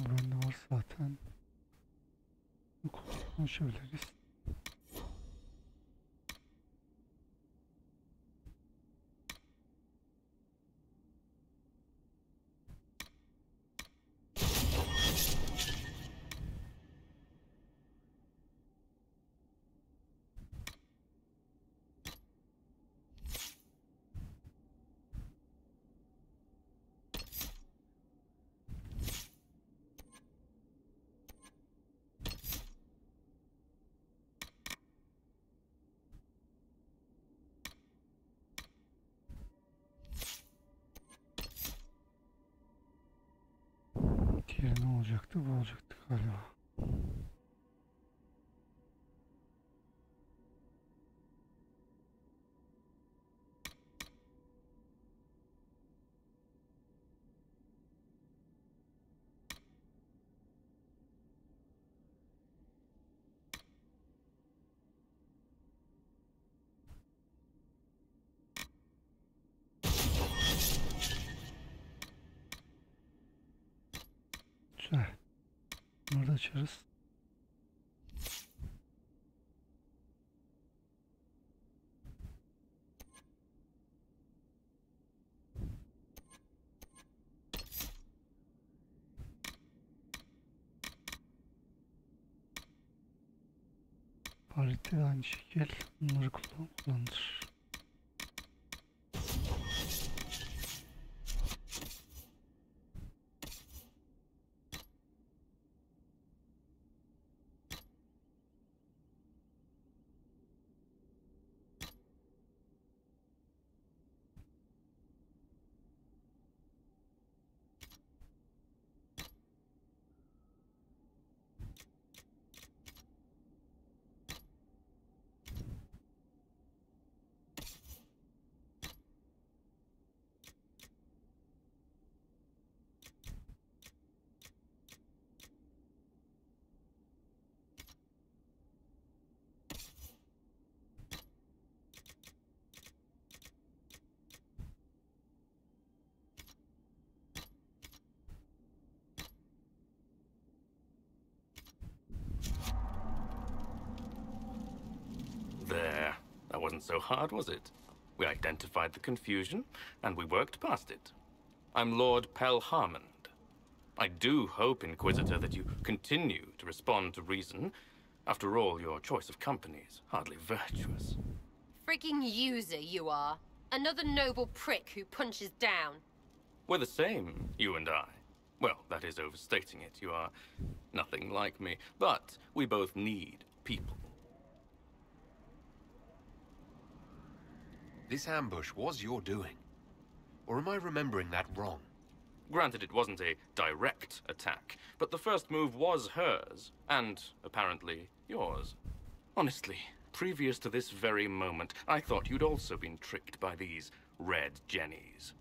Bende var zaten. Konuşabiliriz. Diğeri ne olacaktı? Bu olacaktı galiba. Güzel. Bunları da açarız. Palette de aynı şekil. Bunları kullanılır. wasn't so hard, was it? We identified the confusion, and we worked past it. I'm Lord Pelharmond. I do hope, Inquisitor, that you continue to respond to reason. After all, your choice of company is hardly virtuous. Freaking user, you are. Another noble prick who punches down. We're the same, you and I. Well, that is overstating it. You are nothing like me. But we both need people. This ambush was your doing. Or am I remembering that wrong? Granted, it wasn't a direct attack, but the first move was hers, and apparently yours. Honestly, previous to this very moment, I thought you'd also been tricked by these red jennies.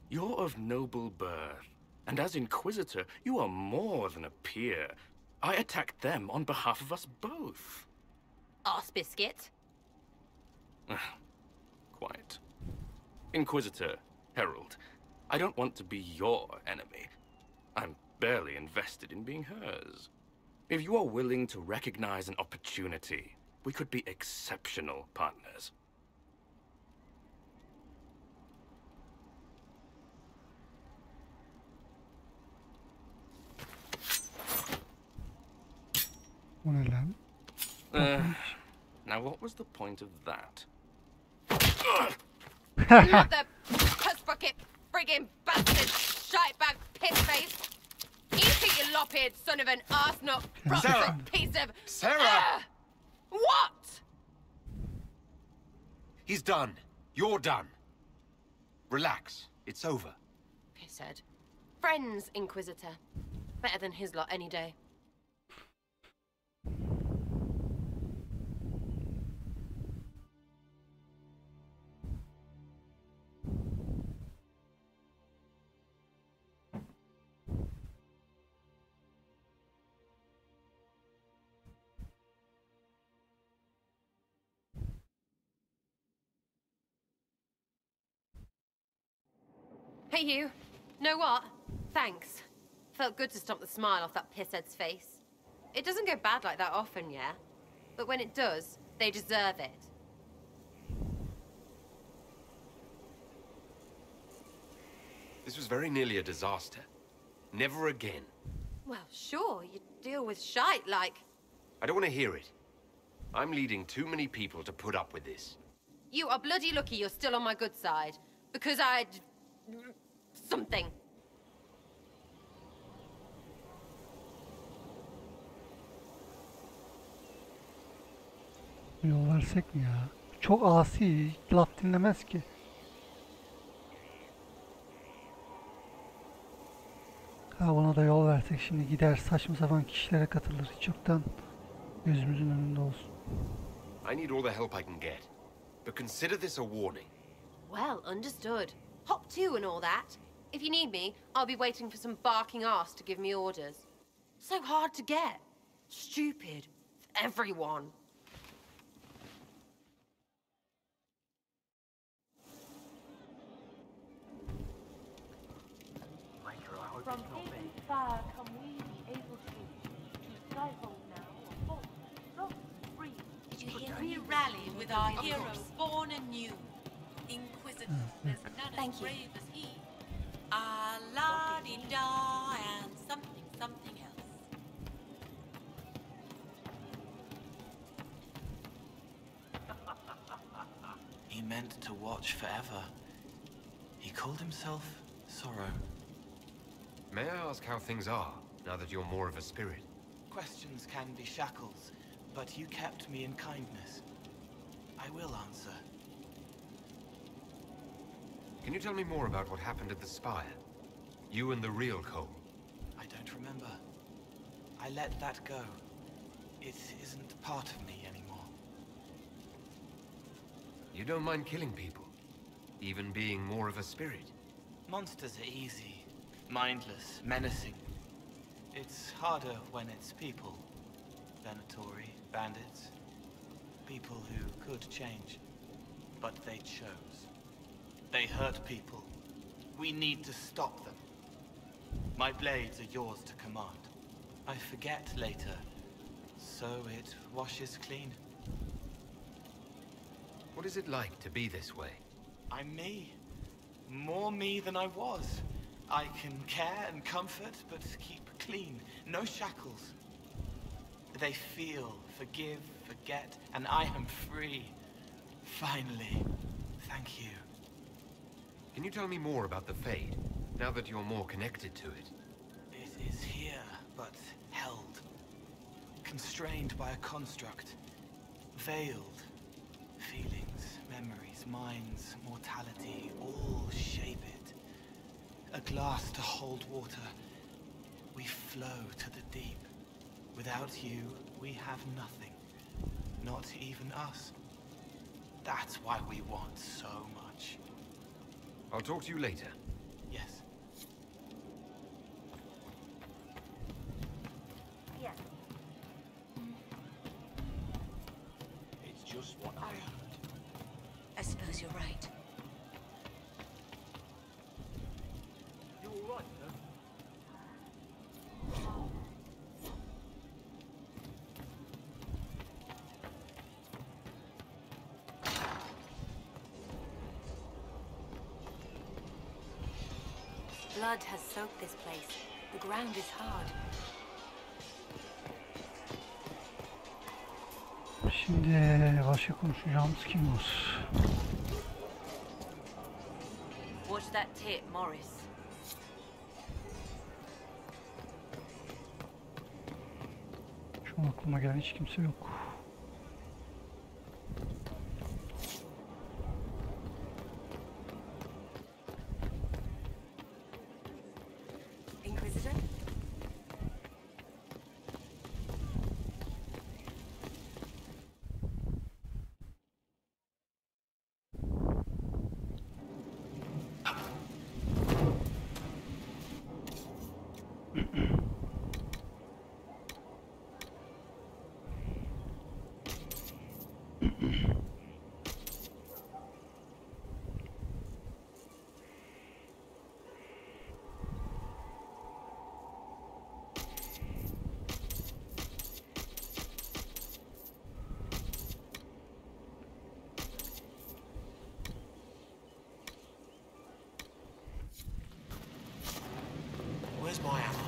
You're of noble birth, and as Inquisitor, you are more than a peer. I attacked them on behalf of us both. Arse biscuit. Quiet. Inquisitor, Herald, I don't want to be your enemy. I'm barely invested in being hers. If you are willing to recognize an opportunity, we could be exceptional partners. Now what was the point of that? Mother puss bucket, friggin' bastard, shite-bag piss-face. Eat it, you lop-eared son of an arse-nut, rotten piece of... Sarah! What? He's done. You're done. Relax. It's over. Pisshead. Friends, Inquisitor. Better than his lot any day. Hey, you. Know what? Thanks. Felt good to stomp the smile off that pisshead's face. It doesn't go bad like that often, yeah? But when it does, they deserve it. This was very nearly a disaster. Never again. Well, sure, you deal with shite like... I don't want to hear it. I'm leading too many people to put up with this. You are bloody lucky you're still on my good side. Because I'd... something. Yol versek mi ya? Çok asi, laf dinlemez ki. Ha, ona da yol versek şimdi gider saçma sapan kişilere katılır. Hiç yoktan gözümüzün önünde olsun. I need all the help I can get. But consider this a warning. Well, understood. Hop to and all that. If you need me, I'll be waiting for some barking ass to give me orders. So hard to get. Stupid. Everyone. From haven far come we be able to stifle now or hope, free. Did you hear we rally with our heroes born anew? Inquisitor, there's none as brave as he. Ah, la-di-da, and something else. He meant to watch forever. He called himself Sorrow. May I ask how things are, now that you're more of a spirit? Questions can be shackles, but you kept me in kindness. I will answer. Can you tell me more about what happened at the Spire? You and the real Cole. I don't remember. I let that go. It isn't part of me anymore. You don't mind killing people? Even being more of a spirit? Monsters are easy. Mindless, menacing. It's harder when it's people. Venatory, bandits. People who could change. But they chose. They hurt people. We need to stop them. My blades are yours to command. I forget later, so it washes clean. What is it like to be this way? I'm me. More me than I was. I can care and comfort, but keep clean. No shackles. They feel, forgive, forget, and I am free. Finally. Thank you. Can you tell me more about the Fade, now that you're more connected to it? It is here, but held. Constrained by a construct. Veiled. Feelings, memories, minds, mortality, all shape it. A glass to hold water. We flow to the deep. Without you, we have nothing. Not even us. That's why we want so much. I'll talk to you later. Yes. Yes. It's just what I heard. I suppose you're right. You all right, huh? Blood has soaked this place. The ground is hard. Şimdi başka konuşacağımız kim var? Watch that tit, Morris. Şu an aklıma gelen hiç kimse yok. Inquisitor? Where's my ammo?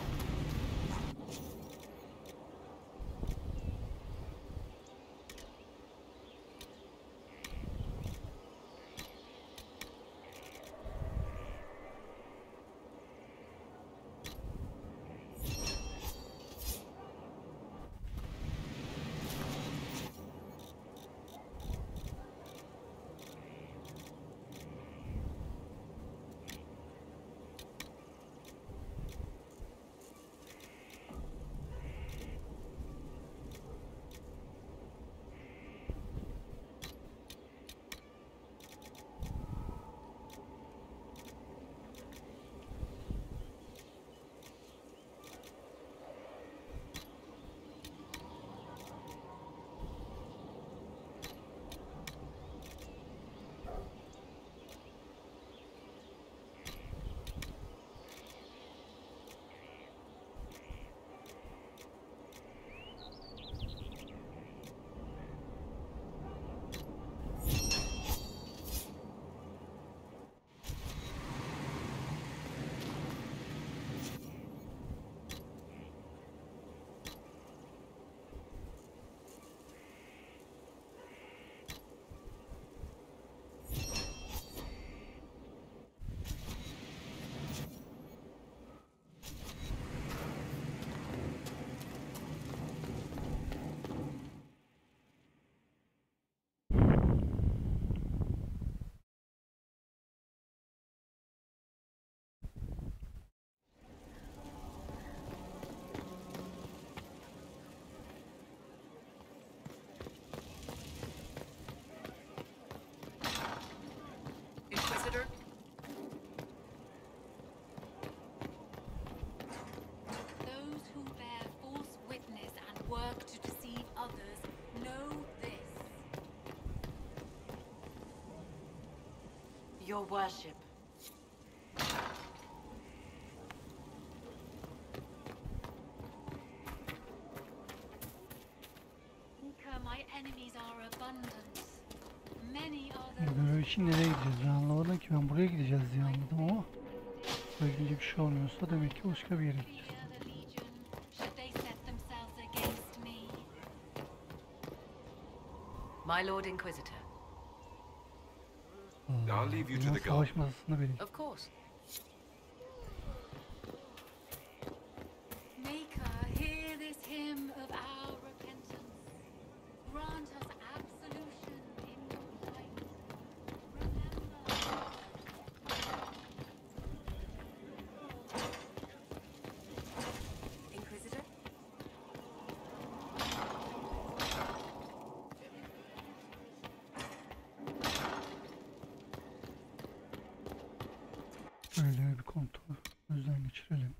Inquisitor? Those who bear false witness and work to deceive others know this. Your worship. Inca, my enemies are abundant. Görev için nereye gideceğiz? Ben anlamadım ki, ben buraya gideceğiz diye anladım ama buraya gidince bir şey olmuyorsa demek ki başka bir yere gideceğiz. My Lord Inquisitor. I'll leave you to the Savaş garden. masasında vereyim. Of course. Maker, hear this hymn of our repentance. Grant us absolution in your sight. Inquisitor? Böyle bir kontrol gözden geçirelim.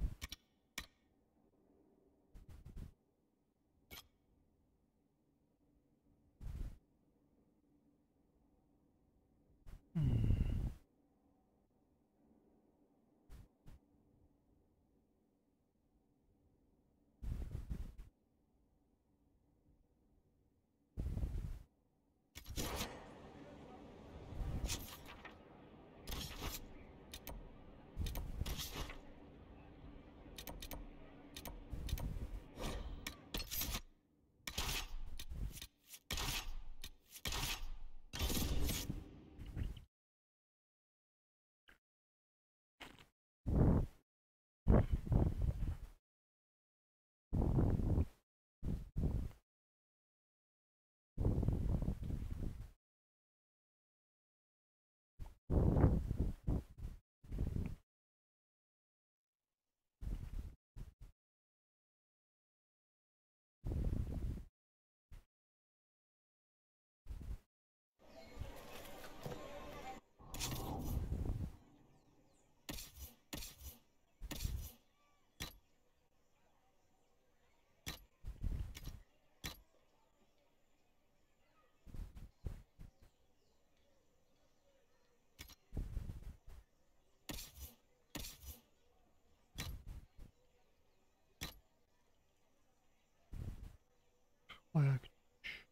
Bayağı küçükmüş.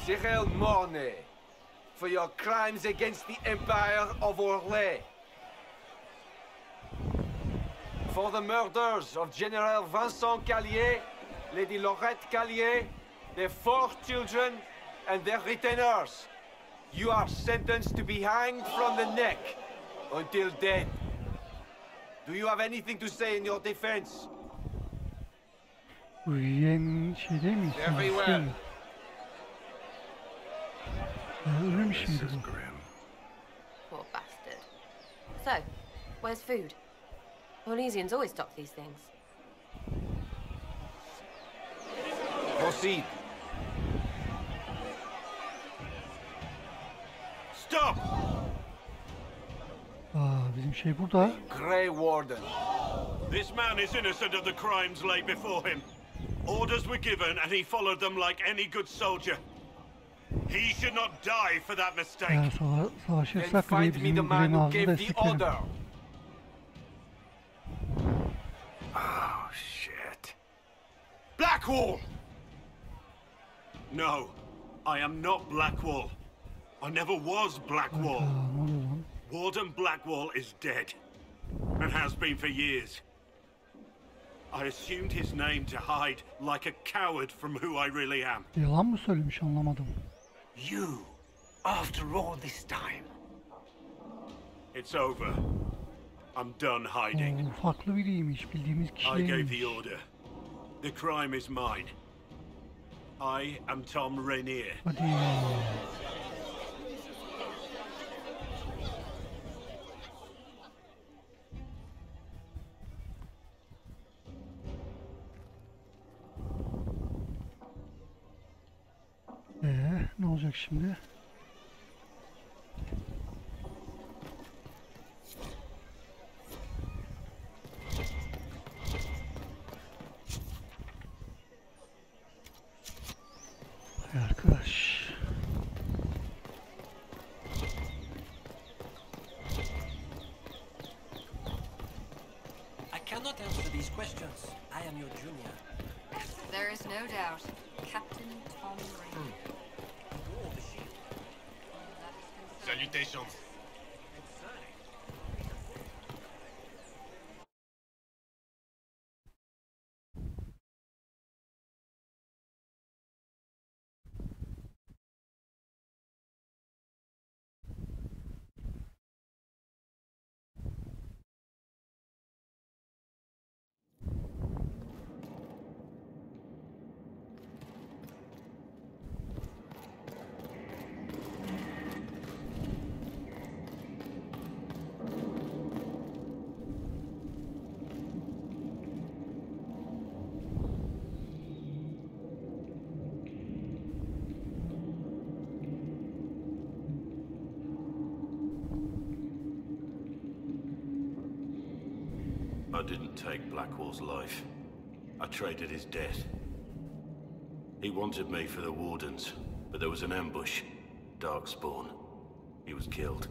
Cyril Mornay, for your crimes against the Empire of Orlais. For the murders of General Vincent Callier, Lady Laurette Callier, their 4 children, and their retainers. You are sentenced to be hanged from the neck until dead. Do you have anything to say in your defense? Bu yiyen şey değil mi? Everywhere. Ölmüş müydü bu? Poor bastard. So, where's food? Orlesians always stock these things. Proceed. Stop! Bizim şey burada. Grey Warden. This man is innocent of the crimes laid before him. Orders were given and he followed them like any good soldier. He should not die for that mistake. Eğer savaşırsak bile bizim Grey'in ağzını desteklerim. Oh, shit. Blackwall! No, I am not Blackwall. I never was Blackwall. Warden Blackwall is dead, and has been for years. I assumed his name to hide like a coward from who I really am. Yalan mı söylemiş, anlamadım. You, after all this time. It's over. I'm done hiding. Farklı biriymiş, bildiğimiz kişi I gave değilmiş. the order. The crime is mine. I am Tom Rainier. Hadi. Ne olacak şimdi? Hay arkadaş. There's no doubt. Captain Tom Rain. Salutations. I didn't take Blackwall's life. I traded his death. He wanted me for the Wardens, but there was an ambush. Darkspawn. He was killed.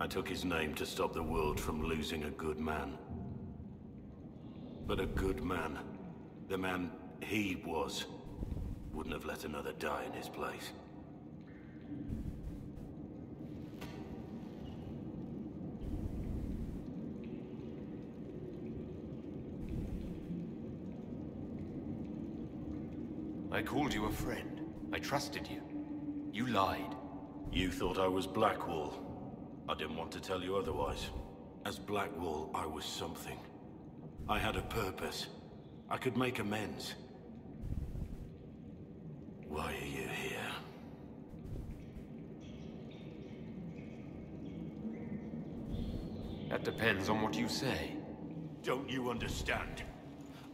I took his name to stop the world from losing a good man. But a good man, the man he was, wouldn't have let another die in his place. I called you a friend. I trusted you. You lied. You thought I was Blackwall. I didn't want to tell you otherwise. As Blackwall, I was something. I had a purpose. I could make amends. Why are you here? That depends on what you say. Don't you understand?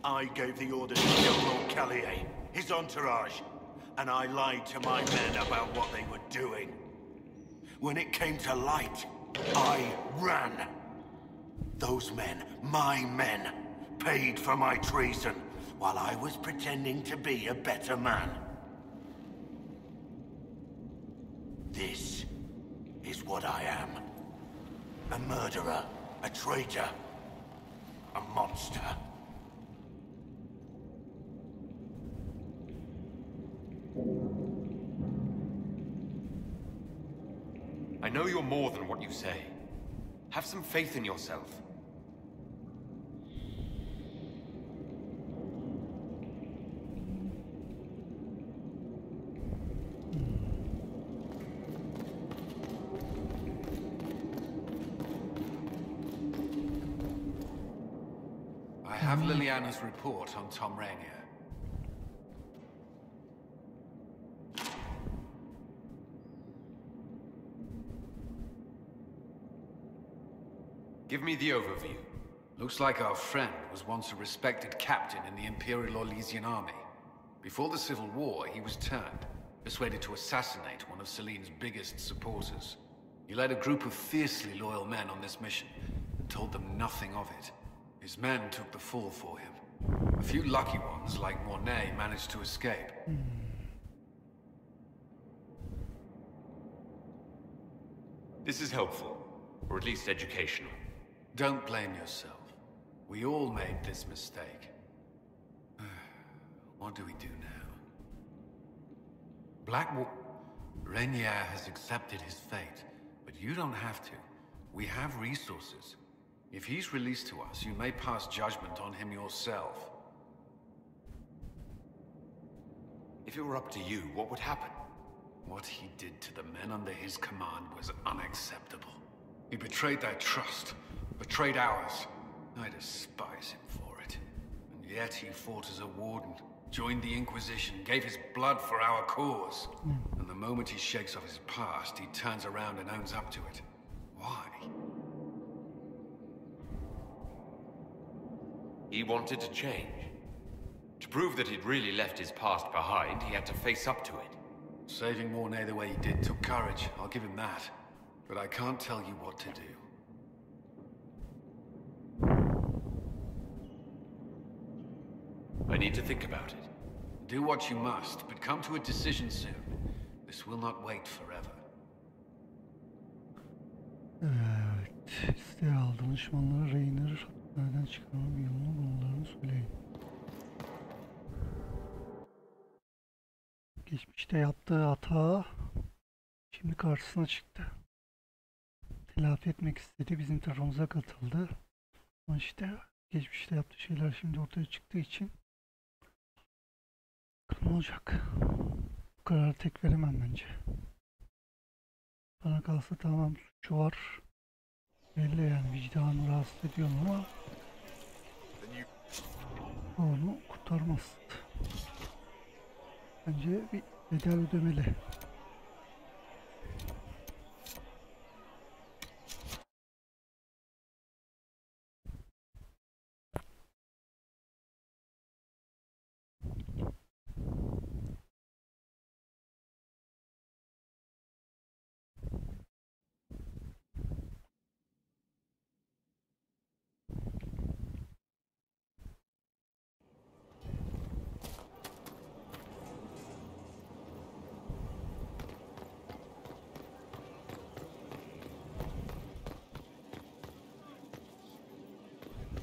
I gave the order to kill Lord Callier, his entourage, and I lied to my men about what they were doing. When it came to light, I ran. Those men, my men, paid for my treason, while I was pretending to be a better man. This is what I am. A murderer, a traitor, a monster. I know you're more than what you say. Have some faith in yourself. I have Liliana's report on Tom Rainier. Give me the overview. Looks like our friend was once a respected captain in the Imperial Orlesian army. Before the Civil War, he was turned, persuaded to assassinate one of Celine's biggest supporters. He led a group of fiercely loyal men on this mission, and told them nothing of it. His men took the fall for him. A few lucky ones, like Mornay, managed to escape. This is helpful, or at least educational. Don't blame yourself. We all made this mistake. What do we do now? Blackwall... Rainier has accepted his fate, but you don't have to. We have resources. If he's released to us, you may pass judgment on him yourself. If it were up to you, what would happen? What he did to the men under his command was unacceptable. He betrayed their trust, betrayed ours. I despise him for it. And yet he fought as a warden, joined the Inquisition, gave his blood for our cause. And the moment he shakes off his past, he turns around and owns up to it. Why? He wanted to change. To prove that he'd really left his past behind, he had to face up to it. Saving Mornay the way he did took courage, I'll give him that. But I can't tell you what to do. I need to think about it. Do what you must, but come to a decision soon. This will not wait forever. Evet, istihal danışmanlara Rainer nereden çıkarmanın yolunu bulmalarını söyleyin. Geçmişte yaptığı hata şimdi karşısına çıktı. Telafi etmek istedi. Bizim tarafımıza katıldı. Ama işte geçmişte yaptığı şeyler şimdi ortaya çıktığı için ne olacak? Bu kararı tek veremem bence. Bana kalsa tamam suçu var. Belli yani vicdanı rahatsız ediyorum ama onu kurtarmaz. Bence bir bedel ödemeli.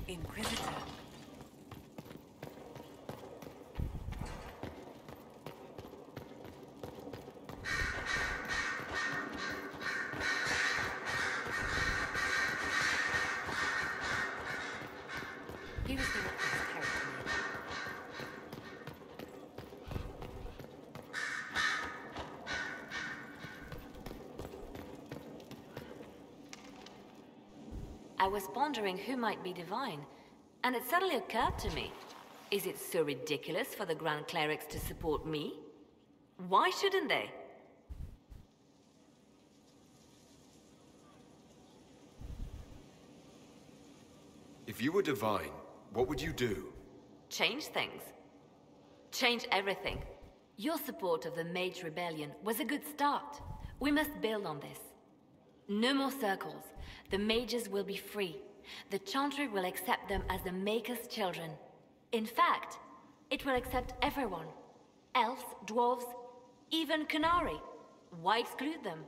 Inquisitor. He was the witness character. I was pondering who might be divine, and it suddenly occurred to me. Is it so ridiculous for the Grand Clerics to support me? Why shouldn't they? If you were divine, what would you do? Change things. Change everything. Your support of the Mage Rebellion was a good start. We must build on this. No more circles. The mages will be free. The Chantry will accept them as the Maker's children. In fact, it will accept everyone. Elves, dwarves, even Canary. Why exclude them?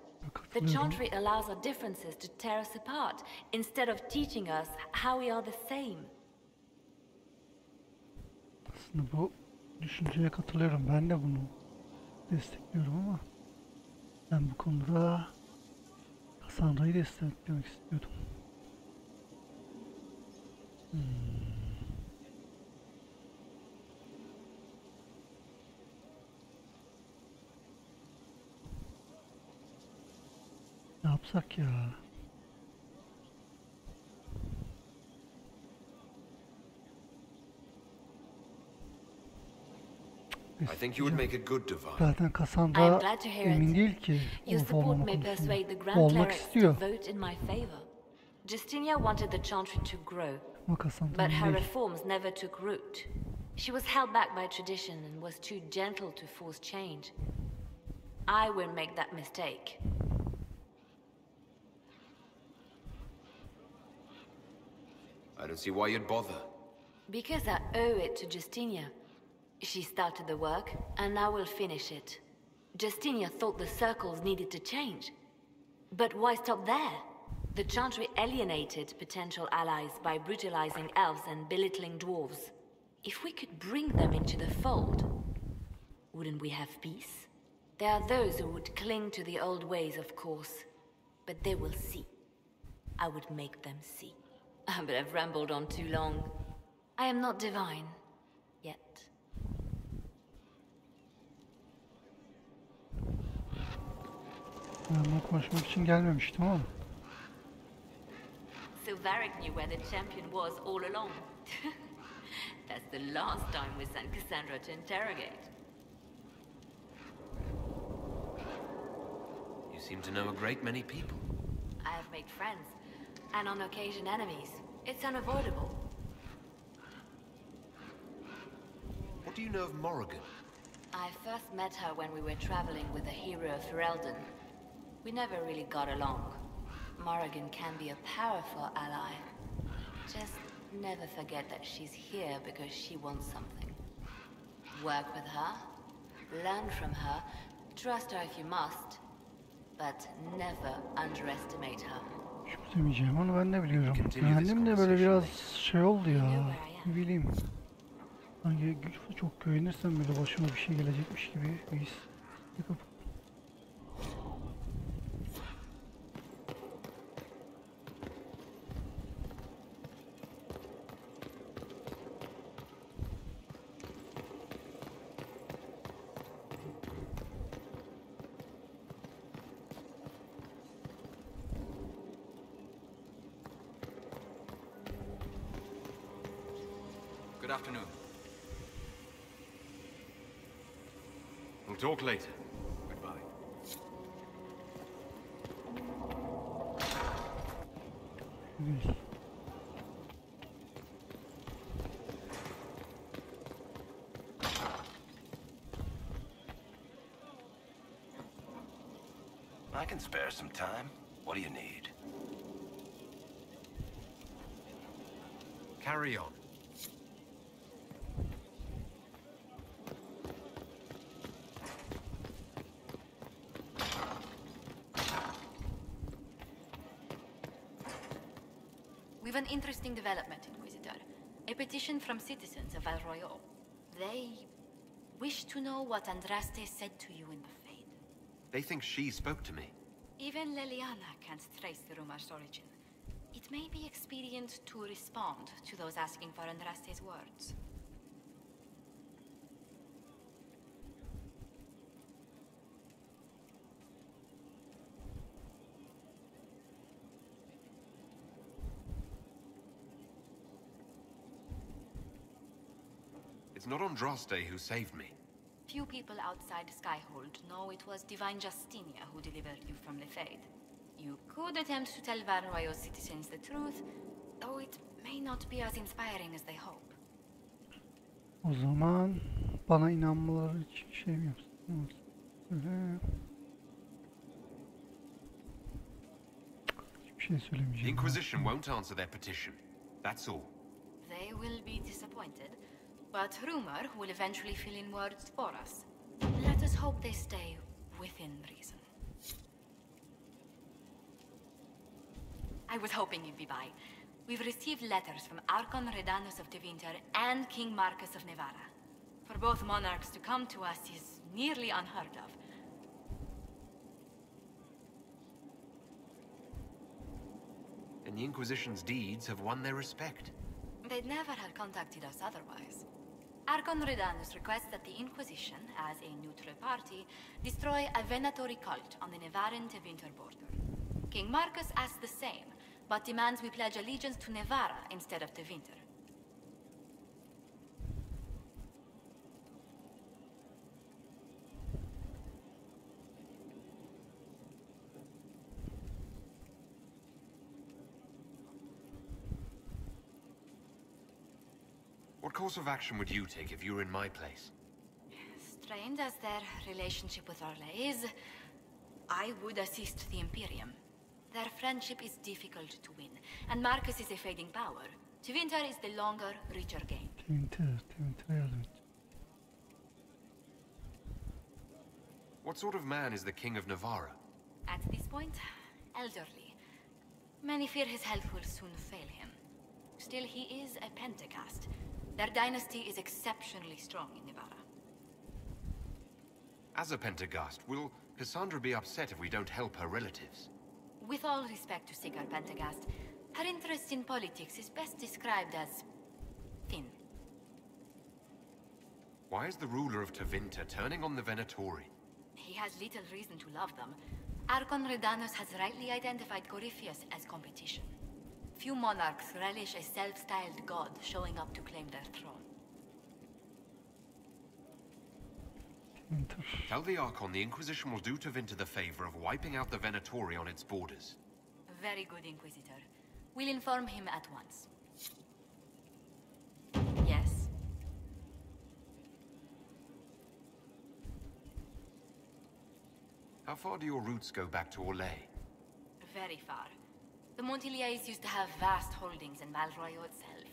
The Chantry allows our differences to tear us apart, instead of teaching us how we are the same. Aslında bu düşünceye katılıyorum. Ben de bunu destekliyorum ama ben bu konuda Cassandra'yı desteklemek istiyordum. Ne yapsak ya? I think you would make a good divine. Zaten Cassandra emin değil ki olup olmama konusunda. Olmak istiyor. Justinia wanted the Chantry to grow, Ama Cassandra but her emin değil. reforms never took root. She was held back by tradition and was too gentle to force change. I won't make that mistake. I don't see why you'd bother. Because I owe it to Justinia. She started the work, and I will finish it. Justinia thought the circles needed to change. But why stop there? The Chantry alienated potential allies by brutalizing elves and belittling dwarves. If we could bring them into the fold, wouldn't we have peace? There are those who would cling to the old ways, of course. But they will see. I would make them see. But I've rambled on too long. I am not divine. Yet. Ben bunu konuşmak için gelmemiştim ama. So Varric knew where the champion was all along. That's the last time we sent Cassandra to interrogate. You seem to know a great many people. I have made friends, and on occasion enemies. It's unavoidable. What do you know of Morrigan? I first met her when we were traveling with a hero of Ferelden. We never really got along. Morrigan can be a powerful ally. Just never forget that she's here because she wants something. Work with her, learn from her, trust her if you must, but never underestimate her. Demeyeceğim onu ben de biliyorum. Kendim de böyle biraz şey oldu ya. Ne bileyim. Hangi çok güvenirsem böyle başıma bir şey gelecekmiş gibi bir his. Good afternoon. We'll talk later. Goodbye. I can spare some time. What do you need? Carry on. We've an interesting development, Inquisitor. A petition from citizens of Val Royal. They wish to know what Andraste said to you in the Fade. They think she spoke to me. Even Leliana can't trace the rumor's origin. It may be expedient to respond to those asking for Andraste's words. It's not Andraste who saved me. Few people outside Skyhold know it was Divine Justinia who delivered you from the Fade. You could attempt to tell Val Royal citizens the truth, though it may not be as inspiring as they hope. O zaman bana inanmaları için şey mi yapsın? Öyle. Hiçbir şey The söylemeyeceğim. Inquisition won't answer their petition. That's all. They will be disappointed, but rumor will eventually fill in words for us. Let us hope they stay within reason. I was hoping you'd be by. We've received letters from Archon Redanus of Tevinter and King Marcus of Nevada. For both monarchs to come to us is nearly unheard of. And the Inquisition's deeds have won their respect. They'd never have contacted us otherwise. Archon Redanus requests that the Inquisition, as a neutral party, destroy a venatory cult on the Nevaran-Tevinter border. King Marcus asks the same, but demands we pledge allegiance to Nevara instead of Tevinter. What course of action would you take if you were in my place? Strained as their relationship with Orla is, I would assist the Imperium. Their friendship is difficult to win, and Marcus is a fading power. Tevinter is the longer, richer game. Tevinter yardım et. What sort of man is the King of Navarra? At this point, elderly. Many fear his health will soon fail him. Still, he is a Pentecast. Their dynasty is exceptionally strong in Nevada. As a Pentagast, will Cassandra be upset if we don't help her relatives? With all respect to Sigar Pentagast, her interest in politics is best described as thin. Why is the ruler of Tevinter turning on the Venatori? He has little reason to love them. Archon Redanus has rightly identified Corypheus as competition. Few monarchs relish a self-styled god showing up to claim their throne. Tell the Archon the Inquisition will do Tevinter the favor of wiping out the Venatori on its borders. Very good, Inquisitor. We'll inform him at once. Yes? How far do your roots go back to Orlais? Very far. The Montiliers used to have vast holdings in Val Royal itself.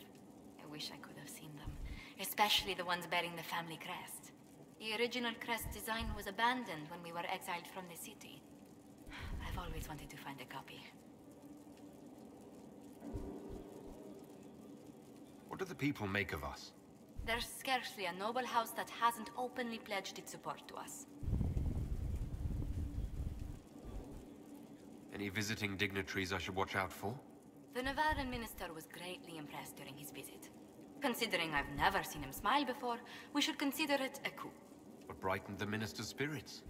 I wish I could have seen them, especially the ones bearing the family crest. The original crest design was abandoned when we were exiled from the city. I've always wanted to find a copy. What do the people make of us? There's scarcely a noble house that hasn't openly pledged its support to us. Any visiting dignitaries I should watch out for? The Nevadan minister was greatly impressed during his visit. Considering I've never seen him smile before, we should consider it a coup. What brightened the minister's spirits?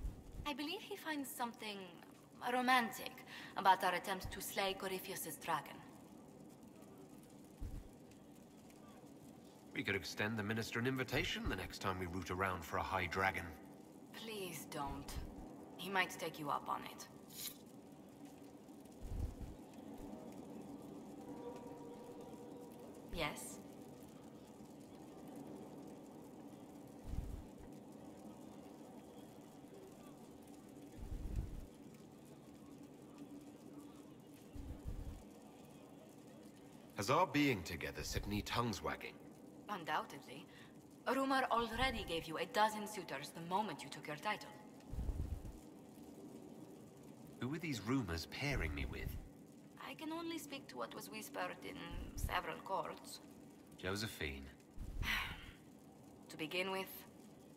I believe he finds something romantic about our attempt to slay Corypheus's dragon. We could extend the minister an invitation the next time we root around for a high dragon. Please don't. He might take you up on it. Yes? Has our being together set any tongues wagging? Undoubtedly. Rumor already gave you a dozen suitors the moment you took your title. Who are these rumors pairing me with? I can only speak to what was whispered in several courts. Josephine. To begin with,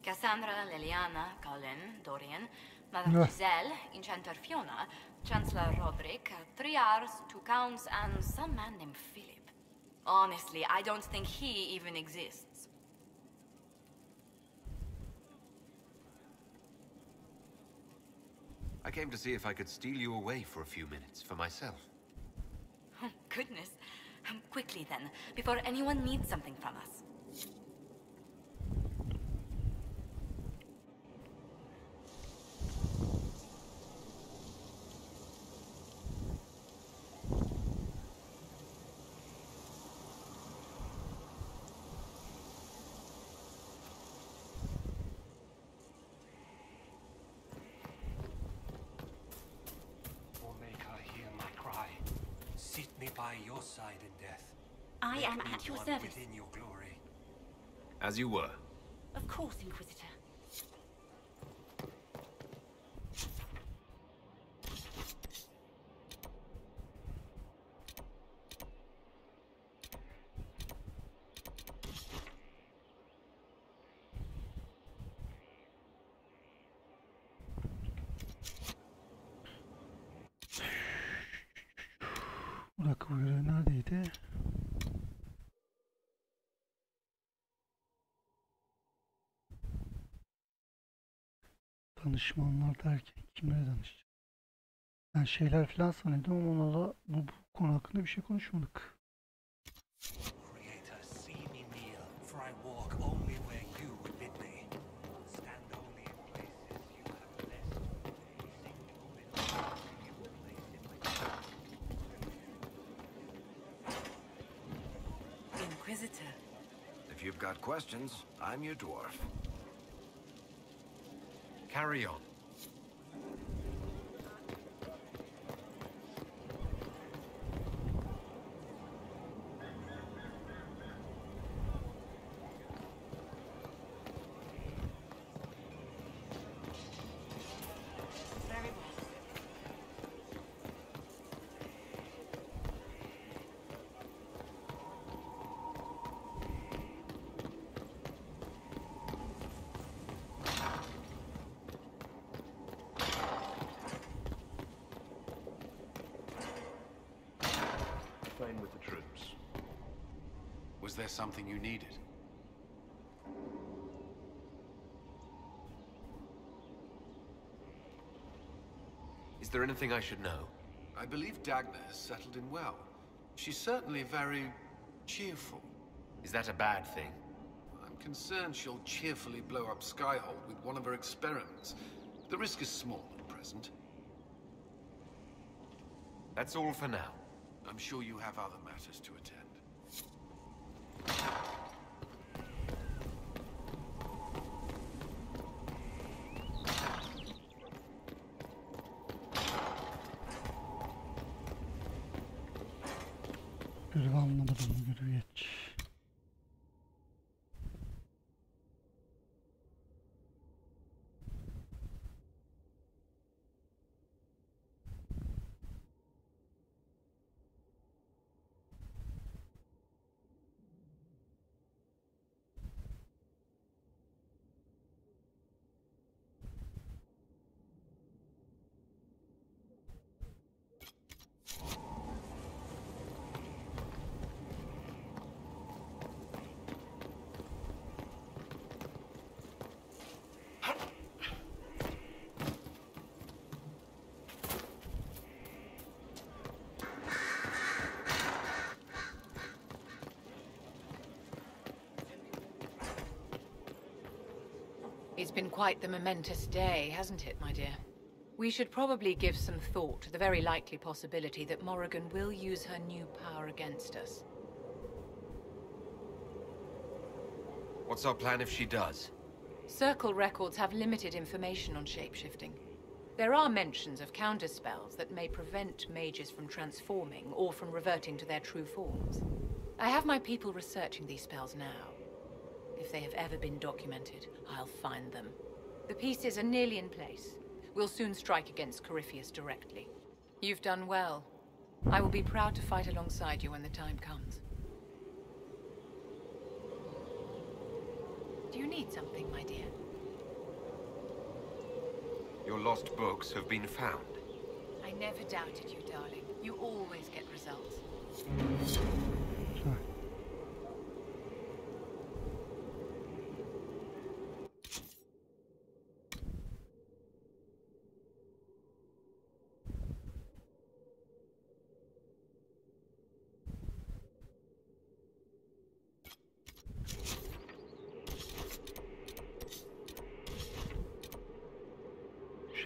Cassandra, Liliana, Colin, Dorian, Madame Giselle, Enchanter Fiona, Chancellor Roderick, 3 Rs, 2 Counts, and some man named Philip. Honestly, I don't think he even exists. I came to see if I could steal you away for a few minutes, for myself. Oh, goodness. Quickly then, before anyone needs something from us. By your side in death. I am at your service. Within your glory. As you were. Of course, Inquisitor. Bir dakika, bu görev neredeydi? Danışmanlar derken kimlere danışacağım? Ben şeyler falan sanıyordum ama onlarla bu konu hakkında bir şey konuşmadık. Creator, see me kneel, for I walk only where you would bid me. Stand only in places you have blessed. Sing only the words you have placed in my mouth. Inquisitor. If you've got questions, I'm your dwarf. Carry on. With the troops. Was there something you needed? Is there anything I should know? I believe Dagna has settled in well. She's certainly very cheerful. Is that a bad thing? I'm concerned she'll cheerfully blow up Skyhold with one of her experiments. The risk is small at present. That's all for now. I'm sure you have other matters to attend. Görevi anlamadım, bu görevi geç. It's been quite the momentous day, hasn't it, my dear? We should probably give some thought to the very likely possibility that Morrigan will use her new power against us. What's our plan if she does? Circle records have limited information on shapeshifting. There are mentions of counterspells that may prevent mages from transforming or from reverting to their true forms. I have my people researching these spells now. If they have ever been documented, I'll find them. The pieces are nearly in place. We'll soon strike against Corypheus directly. You've done well. I will be proud to fight alongside you when the time comes. Do you need something, my dear? Your lost books have been found. I never doubted you, darling. You always get results.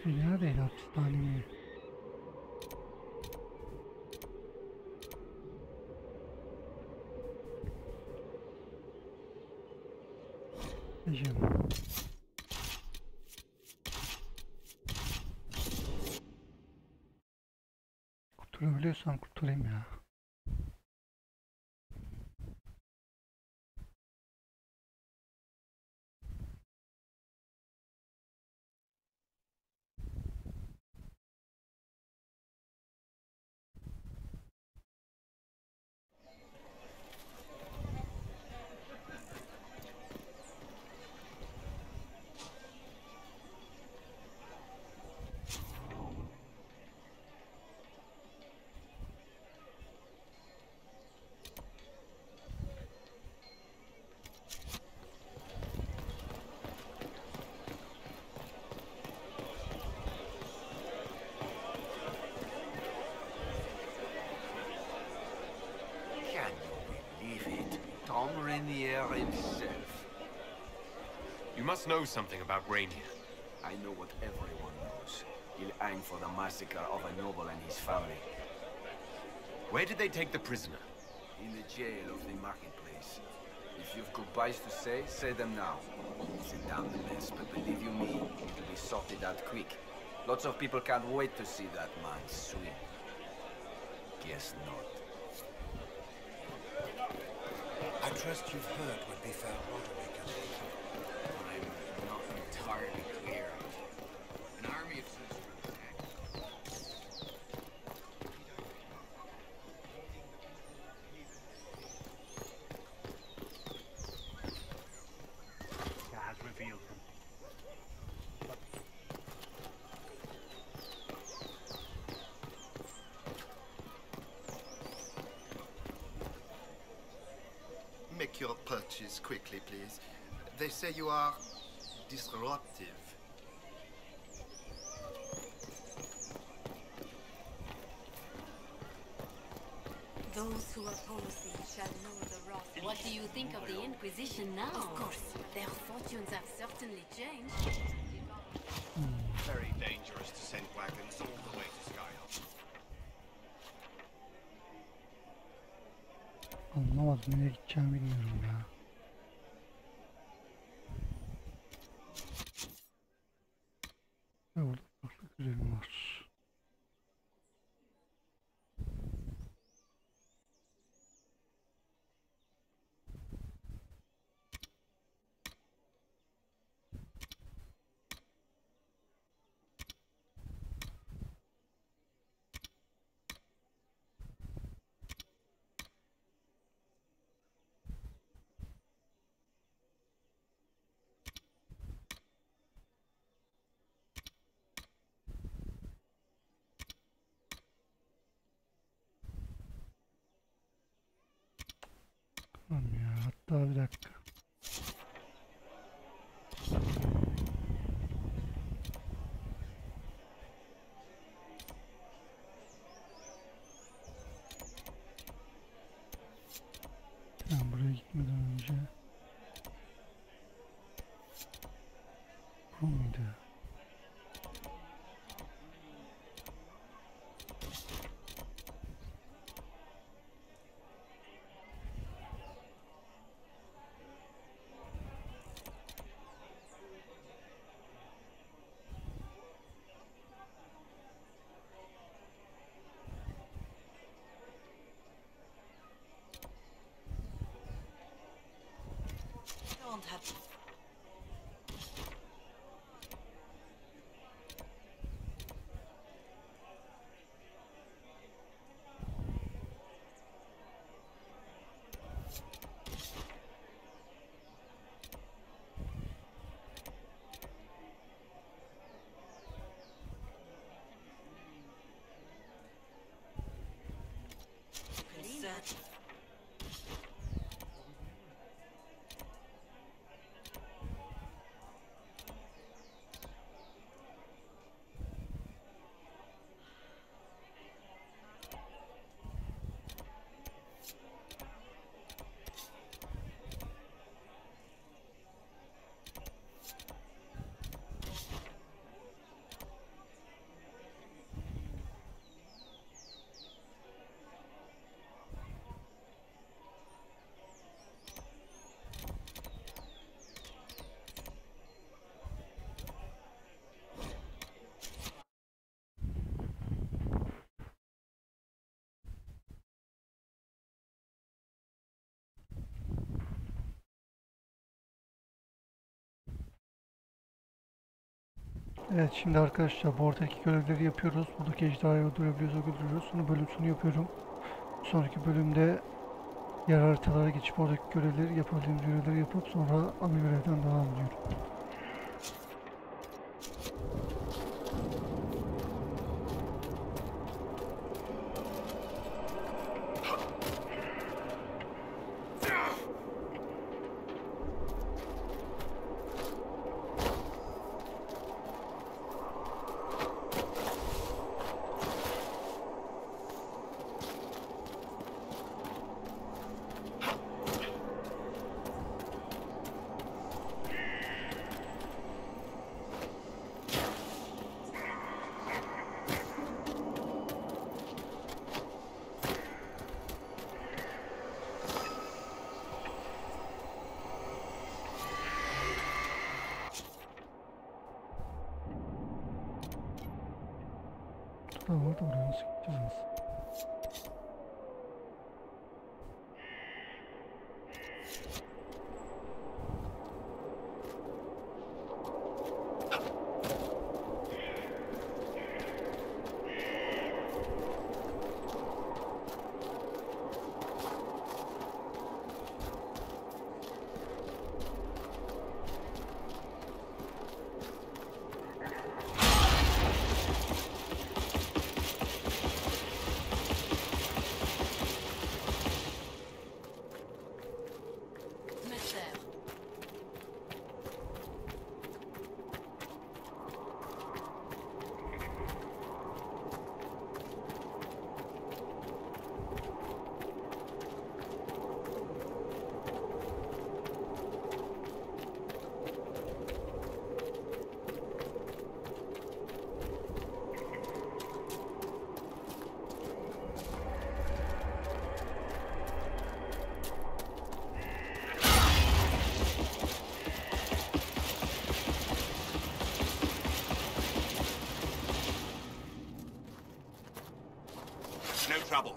Neredeydi hapishane mi? Diyeceğim. Kurtulabiliyorsam kurtulayım ya. Himself. You must know something about Rainier. I know what everyone knows. He'll hang for the massacre of a noble and his family. Where did they take the prisoner? In the jail of the marketplace. If you've goodbyes to say them now. It's a damn mess, but believe you me, it'll be sorted out quick. Lots of people can't wait to see that man swim. Guess not. I trust you've heard what befell Roderick. I'm not entirely clear. An army of soldiers has revealed them. Make your purchase quickly, please. They say you are disruptive. Those who oppose thee shall know the wrath. What do you think of the Inquisition now? Of course, their fortunes have certainly changed. Very dangerous to send wagons all the way to Skyhouse. Anlamadım, nereye gideceğimi bilmiyorum ya. Ve orada farklı görevim var. Tamam ya, hatta bir dakika. Tamam, buraya gitmeden önce muydu? Don't have to. Consent. Evet, şimdi arkadaşlar bu oradaki görevleri yapıyoruz. Buradaki ejderhayı öldürebiliyoruz. Sonra bölüm sonu yapıyorum. Sonraki bölümde diğer haritalara geçip oradaki görevleri yapabildiğimiz görevleri yapıp sonra ana görevden devam ediyorum. Tamam, oraya nasıl gideceğiz? No trouble.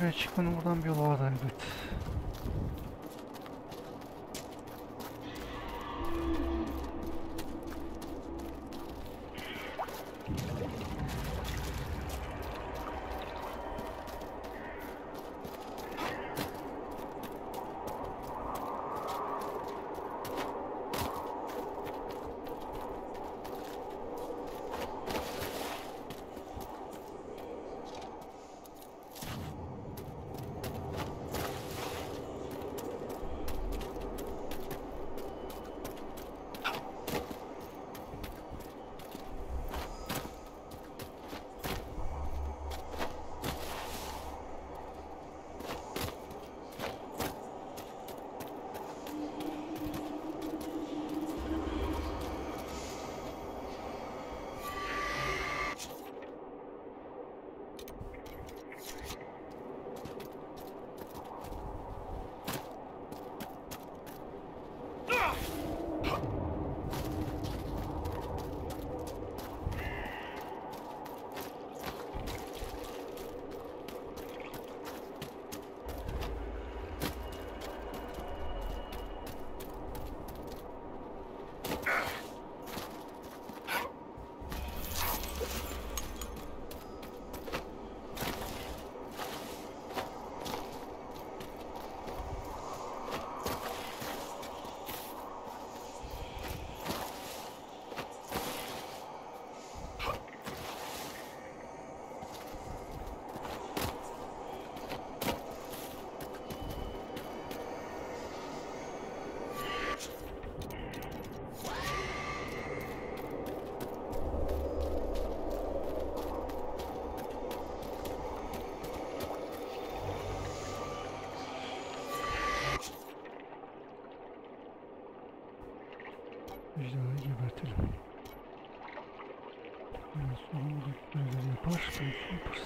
Şuraya çıkmanın buradan bir yolu var elbet. Ejderhayı gebertelim. Ondan sonra bu görevleri yapar. Yaparız.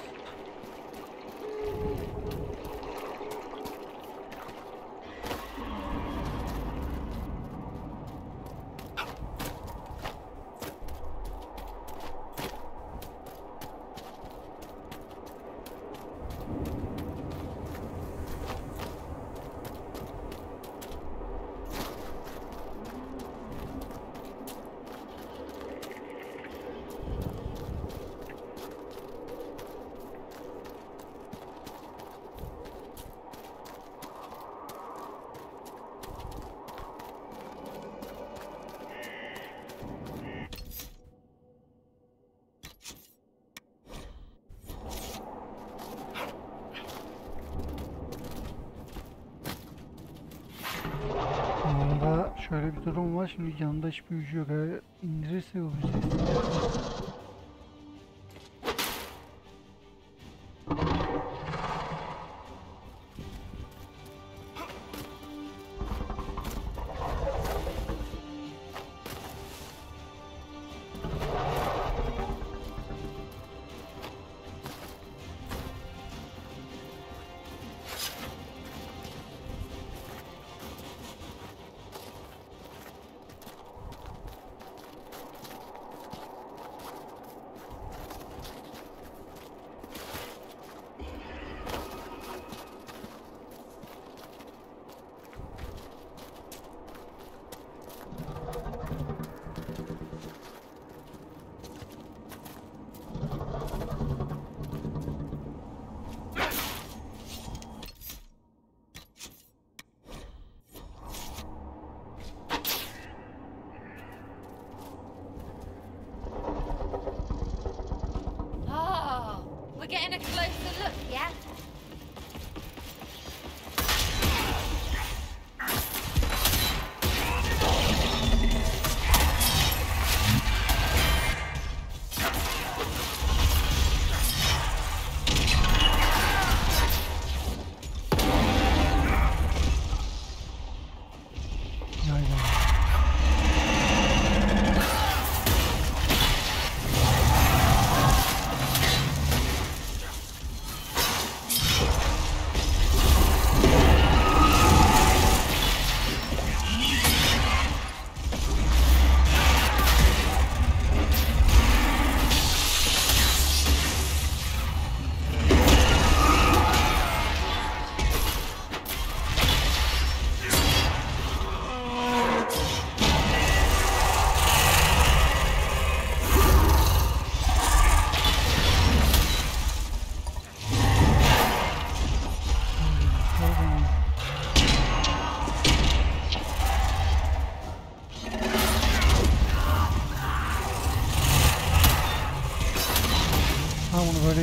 Şöyle bir durum var. Şimdi yanında hiçbir büyücü yok. Eğer indirirse o bizi.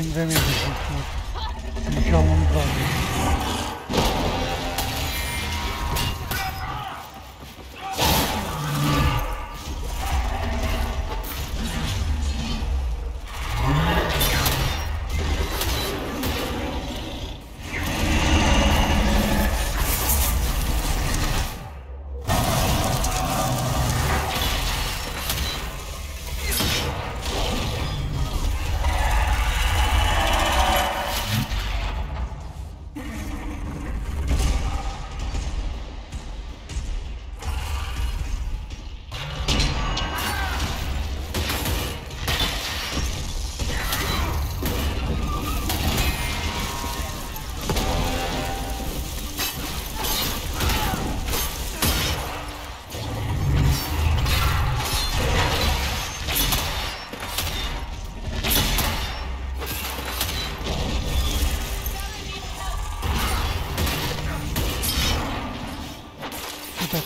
indiremeyiz. Büyük almamız lazım.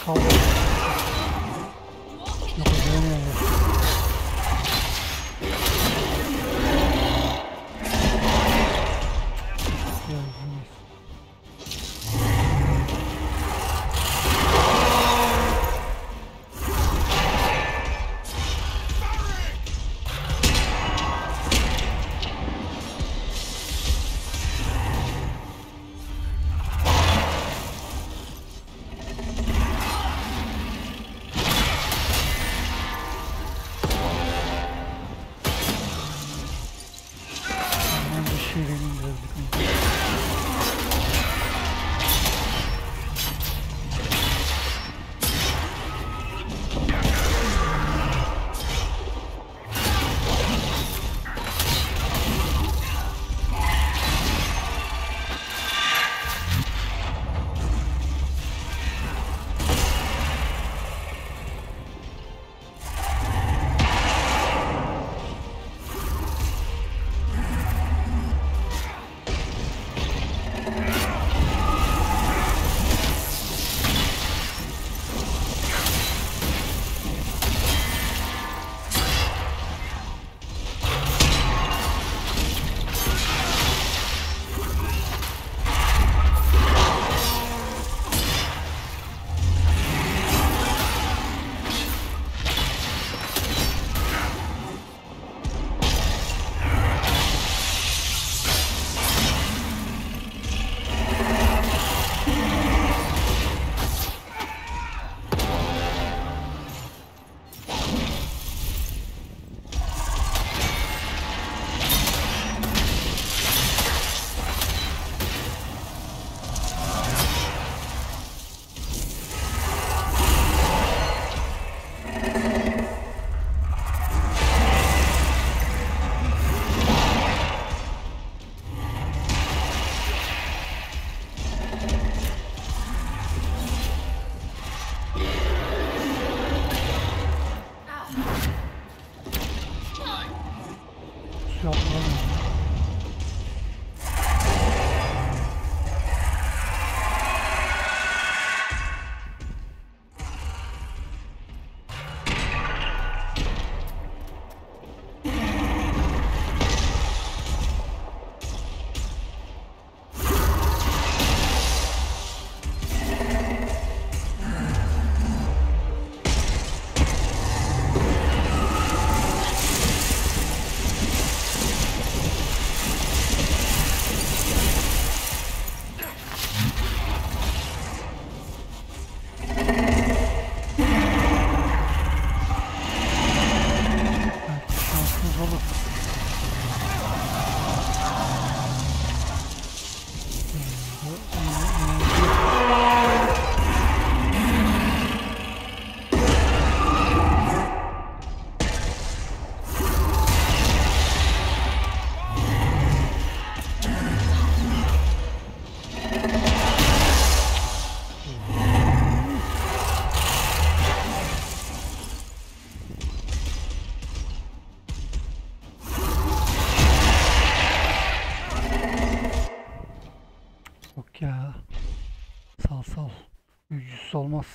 Kaldı. Yok edemiyorum. Olmaz.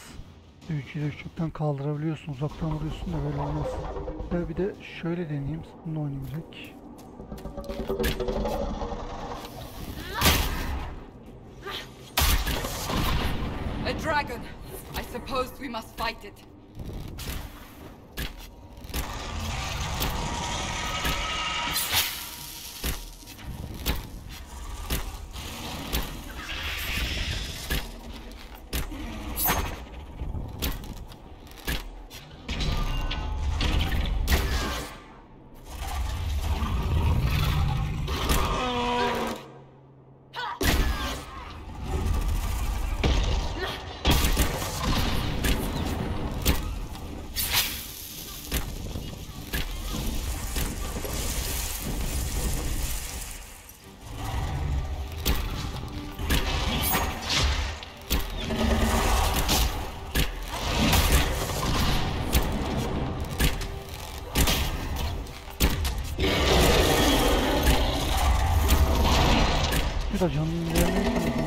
Büyücüleri çoktan kaldırabiliyorsun. Uzaktan vuruyorsun da böyle olmaz. Bir de şöyle deneyeyim. Bunu oynayayım direkt. A dragon. I suppose we must fight it. Bir de canını vermeyi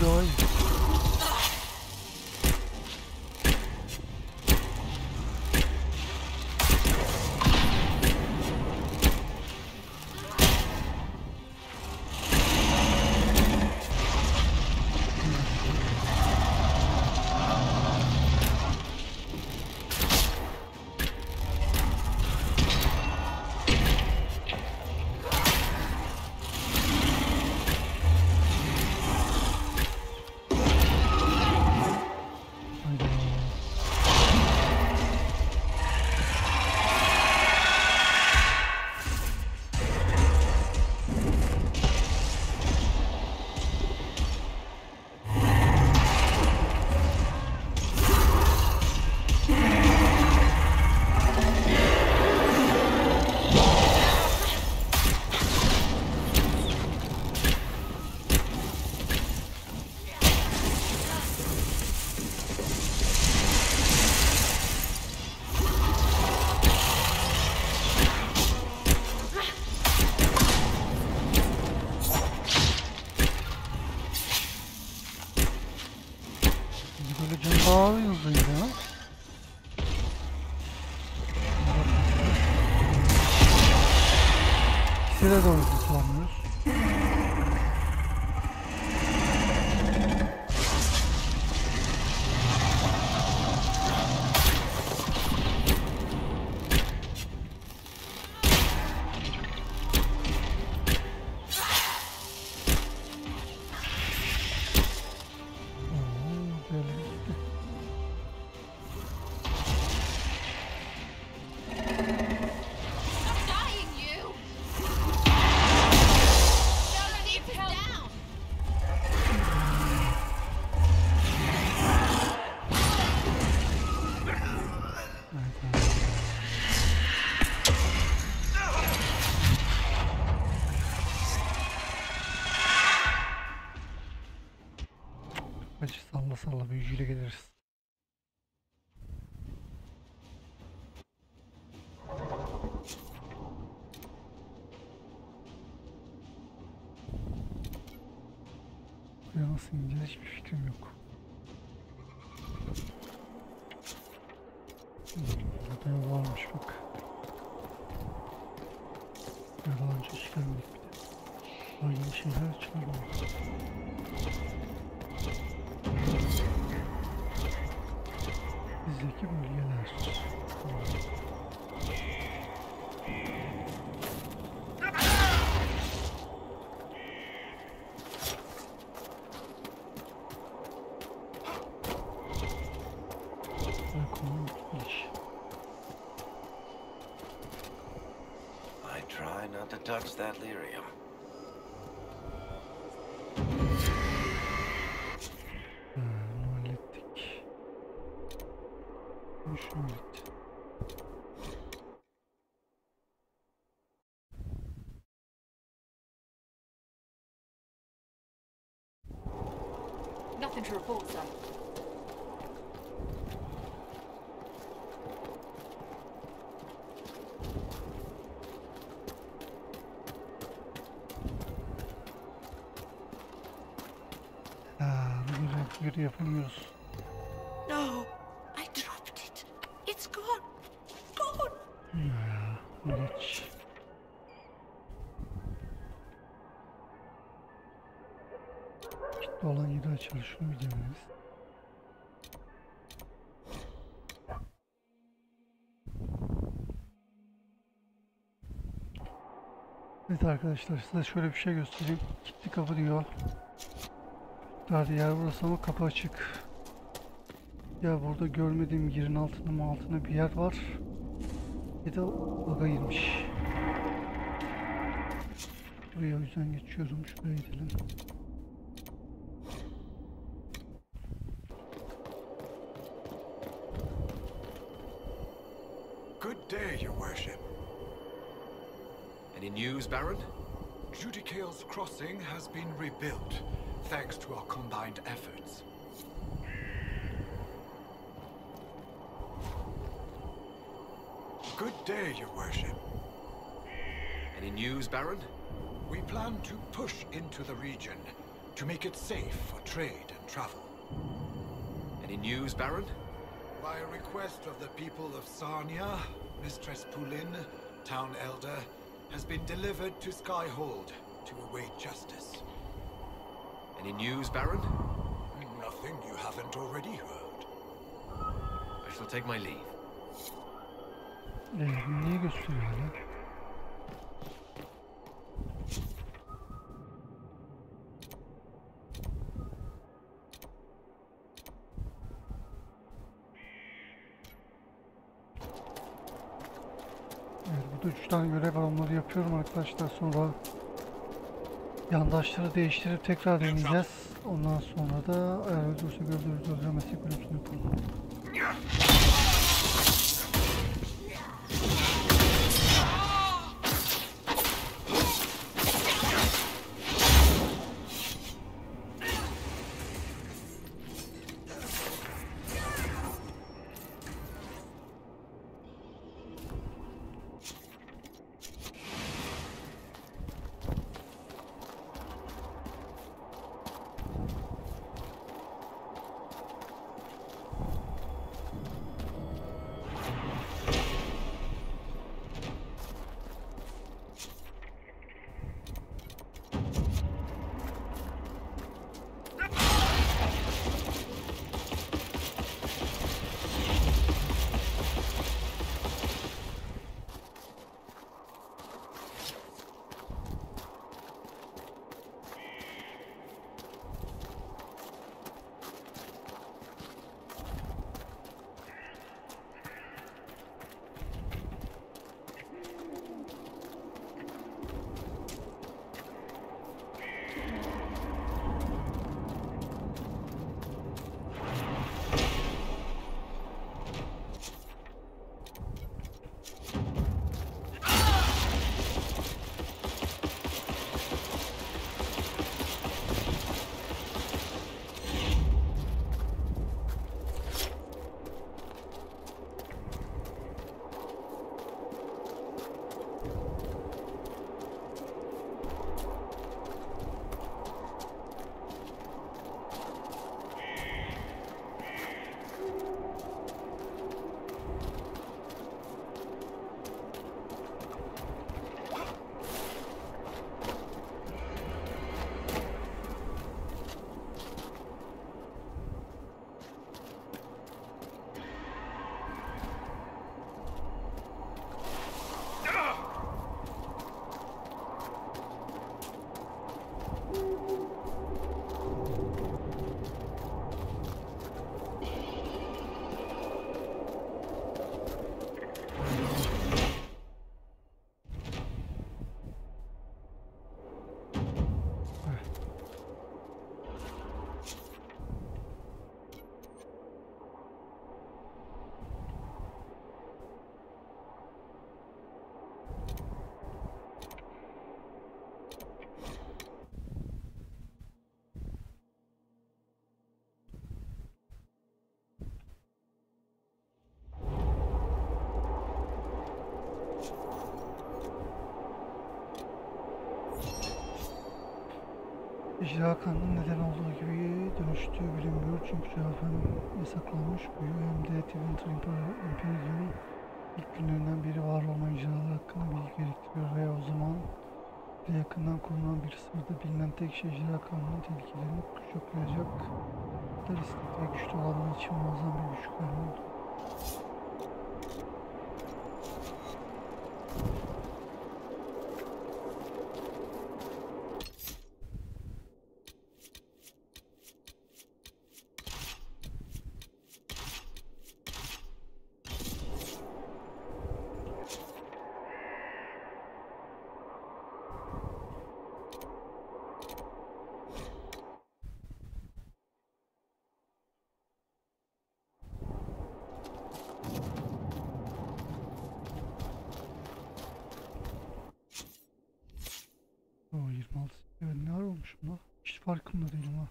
daha iyi. Daha hızlıydı ha. İkisi de doğru tutamıyoruz. Belki salla salla büyücüyle geliriz. Buraya nasıl ineceğiz hiçbir fikrim yok. Burada yol varmış bak. Daha önce hiç görmedik bir de. Daha yeni şeyler çıkarmıyor. Bizdeki bölgeler. I try not to touch that lyrium. Hallettik. Şunu hallettik. Nothing to report, sir. Görev yapamıyoruz. No, I dropped it. It's gone. Gone. Ya, arkadaşlar, şunu bir deneriz. Evet arkadaşlar, size şöyle bir şey göstereyim. Kilitli kapı diyor. Dar yer burası ama kapı açık. Ya burada görmediğim yerin altında bir yer var. Bir de baga girmiş. Buraya o yüzden geçiyorum. Şuraya gidelim. Good day, Your Worship. Any news, Baron? Judicale's crossing has been rebuilt, thanks to our combined efforts. Good day, Your Worship. Any news, Baron? We plan to push into the region to make it safe for trade and travel. Any news, Baron? By request of the people of Sarnia, Mistress Pulin, Town Elder, has been delivered to Skyhold to await justice. Any news, Baron? Nothing you haven't already heard. I shall take my leave. Niye gösteriyor hala? Evet, burada 3 tane görev var, onları yapıyorum arkadaşlar. Sonra yandaşları değiştirip tekrar deneyeceğiz. Ondan sonra da eğer öldürürse öldüremezsek ölümsünü yapalım. İcra kanunun neden olduğu gibi dönüştüğü bilinmiyor çünkü cevaphen yasaklanmış büyü hem de Imperium'un ilk günlerinden beri var olma icraları hakkında bilgi gerektiriyor ve o zaman Özellikle yakından korunan bir sırada bilinen tek şey ejderha kanunun tehlikelerini kuşatlayacak kadar istekli ve güçlü olanlar için muazzam bir güç kaynağı oldu. O 26. Evet, ne ara olmuşum la? Hiç farkında değilim ha.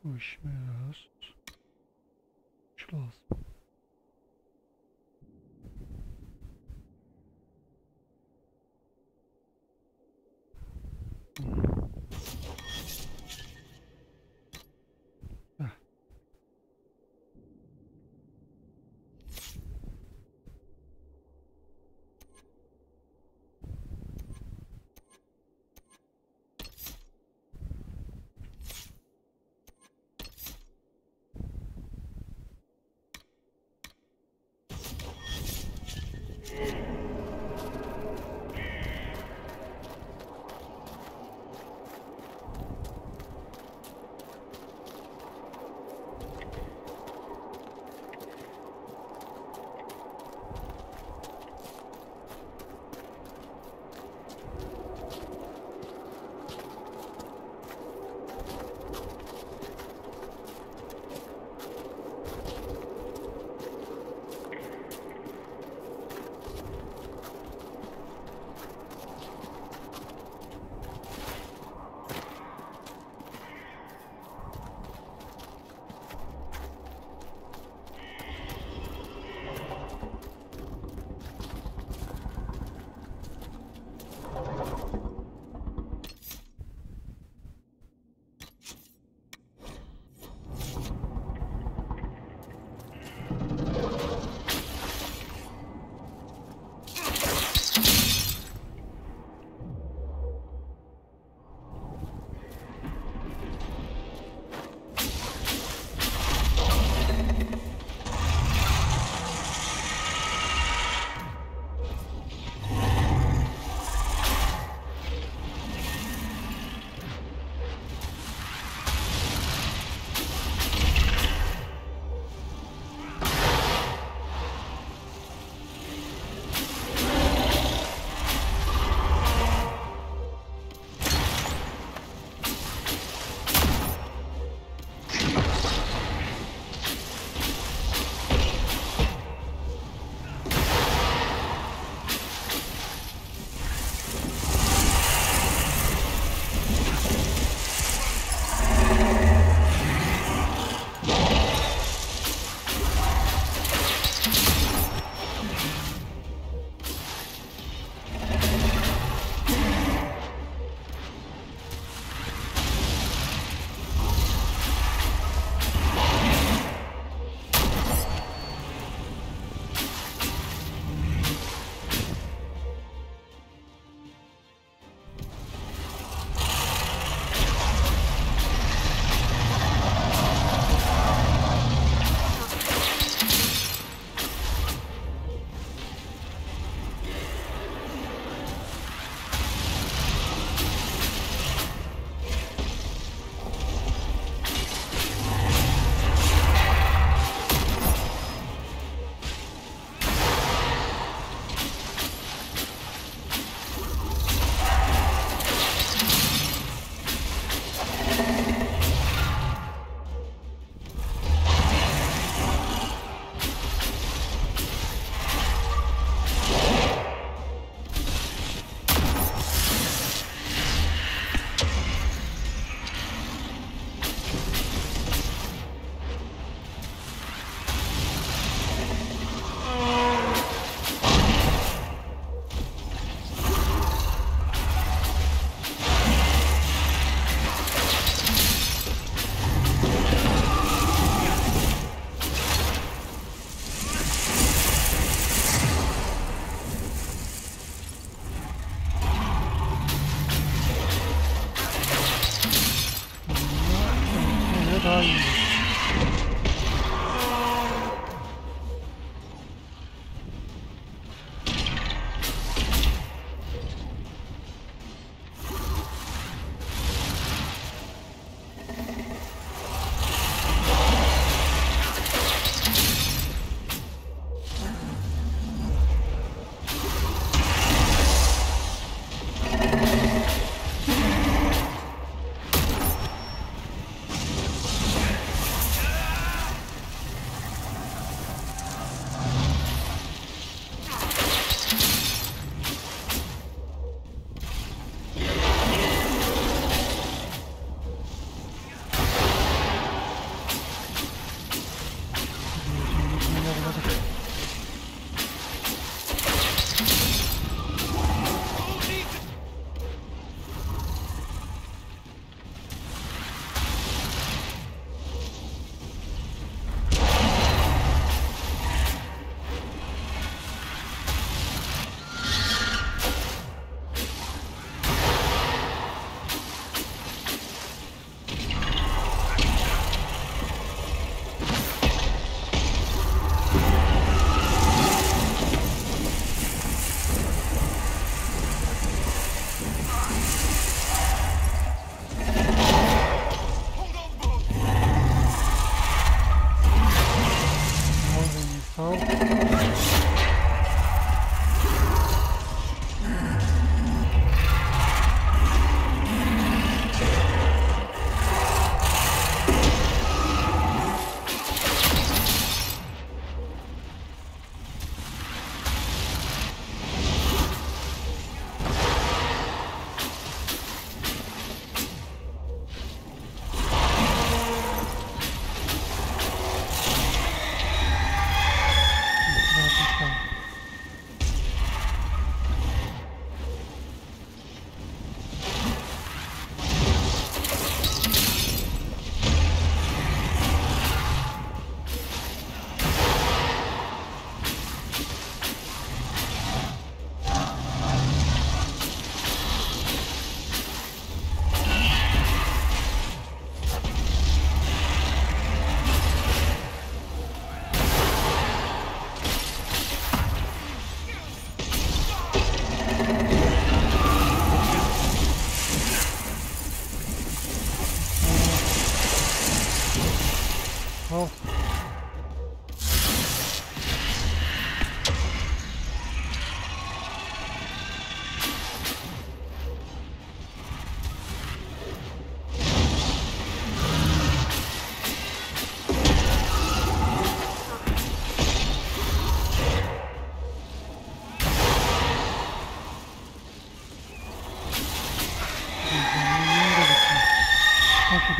Bu işime yarar. Şu lazım.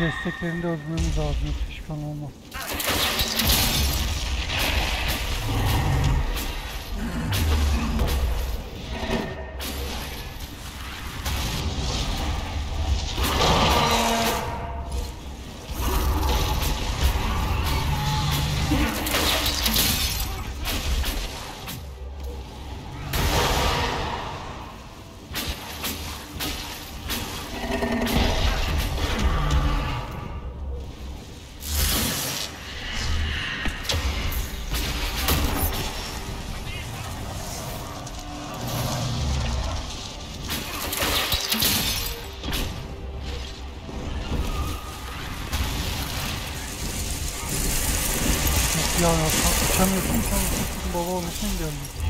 desteklerini de öldürmemiz lazım. Yoksa hiç falan olmaz. Ya uçamıyorsun, sen baba olursun geldi.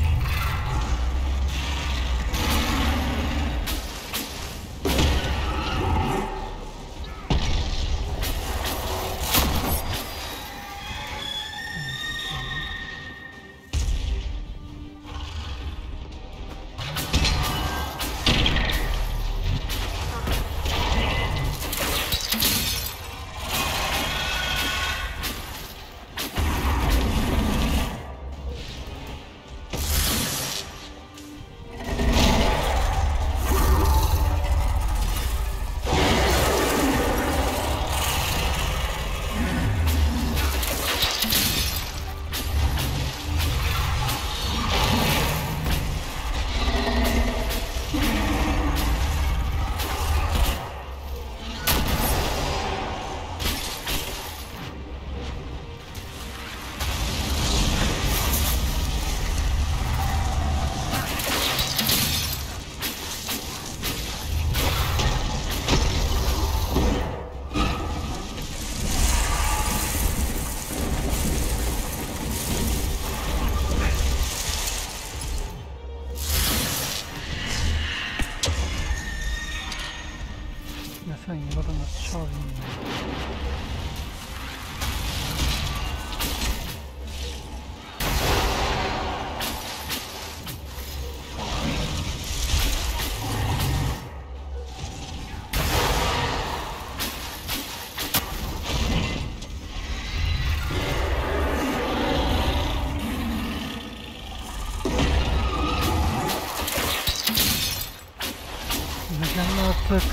Sen ya da nasıl çağırayım ya? Neden artık?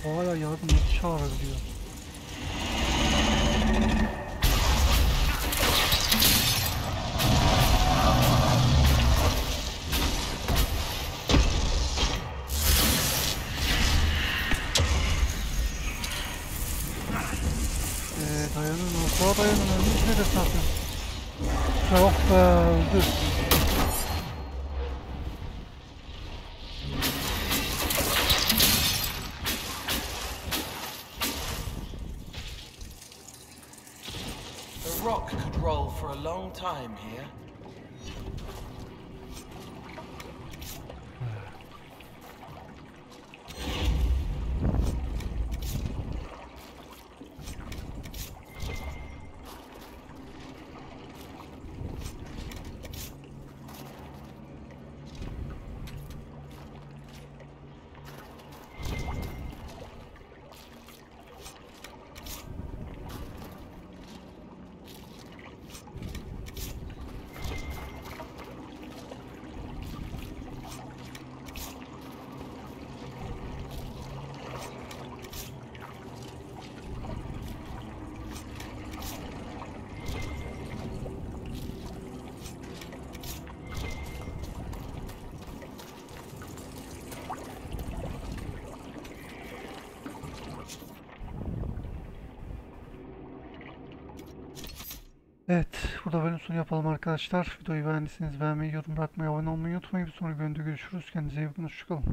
Hala yardım çağırır diyor. Dayanın, ortağa dayanın, ölmüş ne de zaten. Çok öldü. The rock could roll for a long time here. Evet, burada bölüm sonu yapalım arkadaşlar. Videoyu beğendiyseniz beğenmeyi, yorum bırakmayı, abone olmayı unutmayın. Bir sonraki bölümde görüşürüz. Kendinize iyi bakın. Hoşçakalın.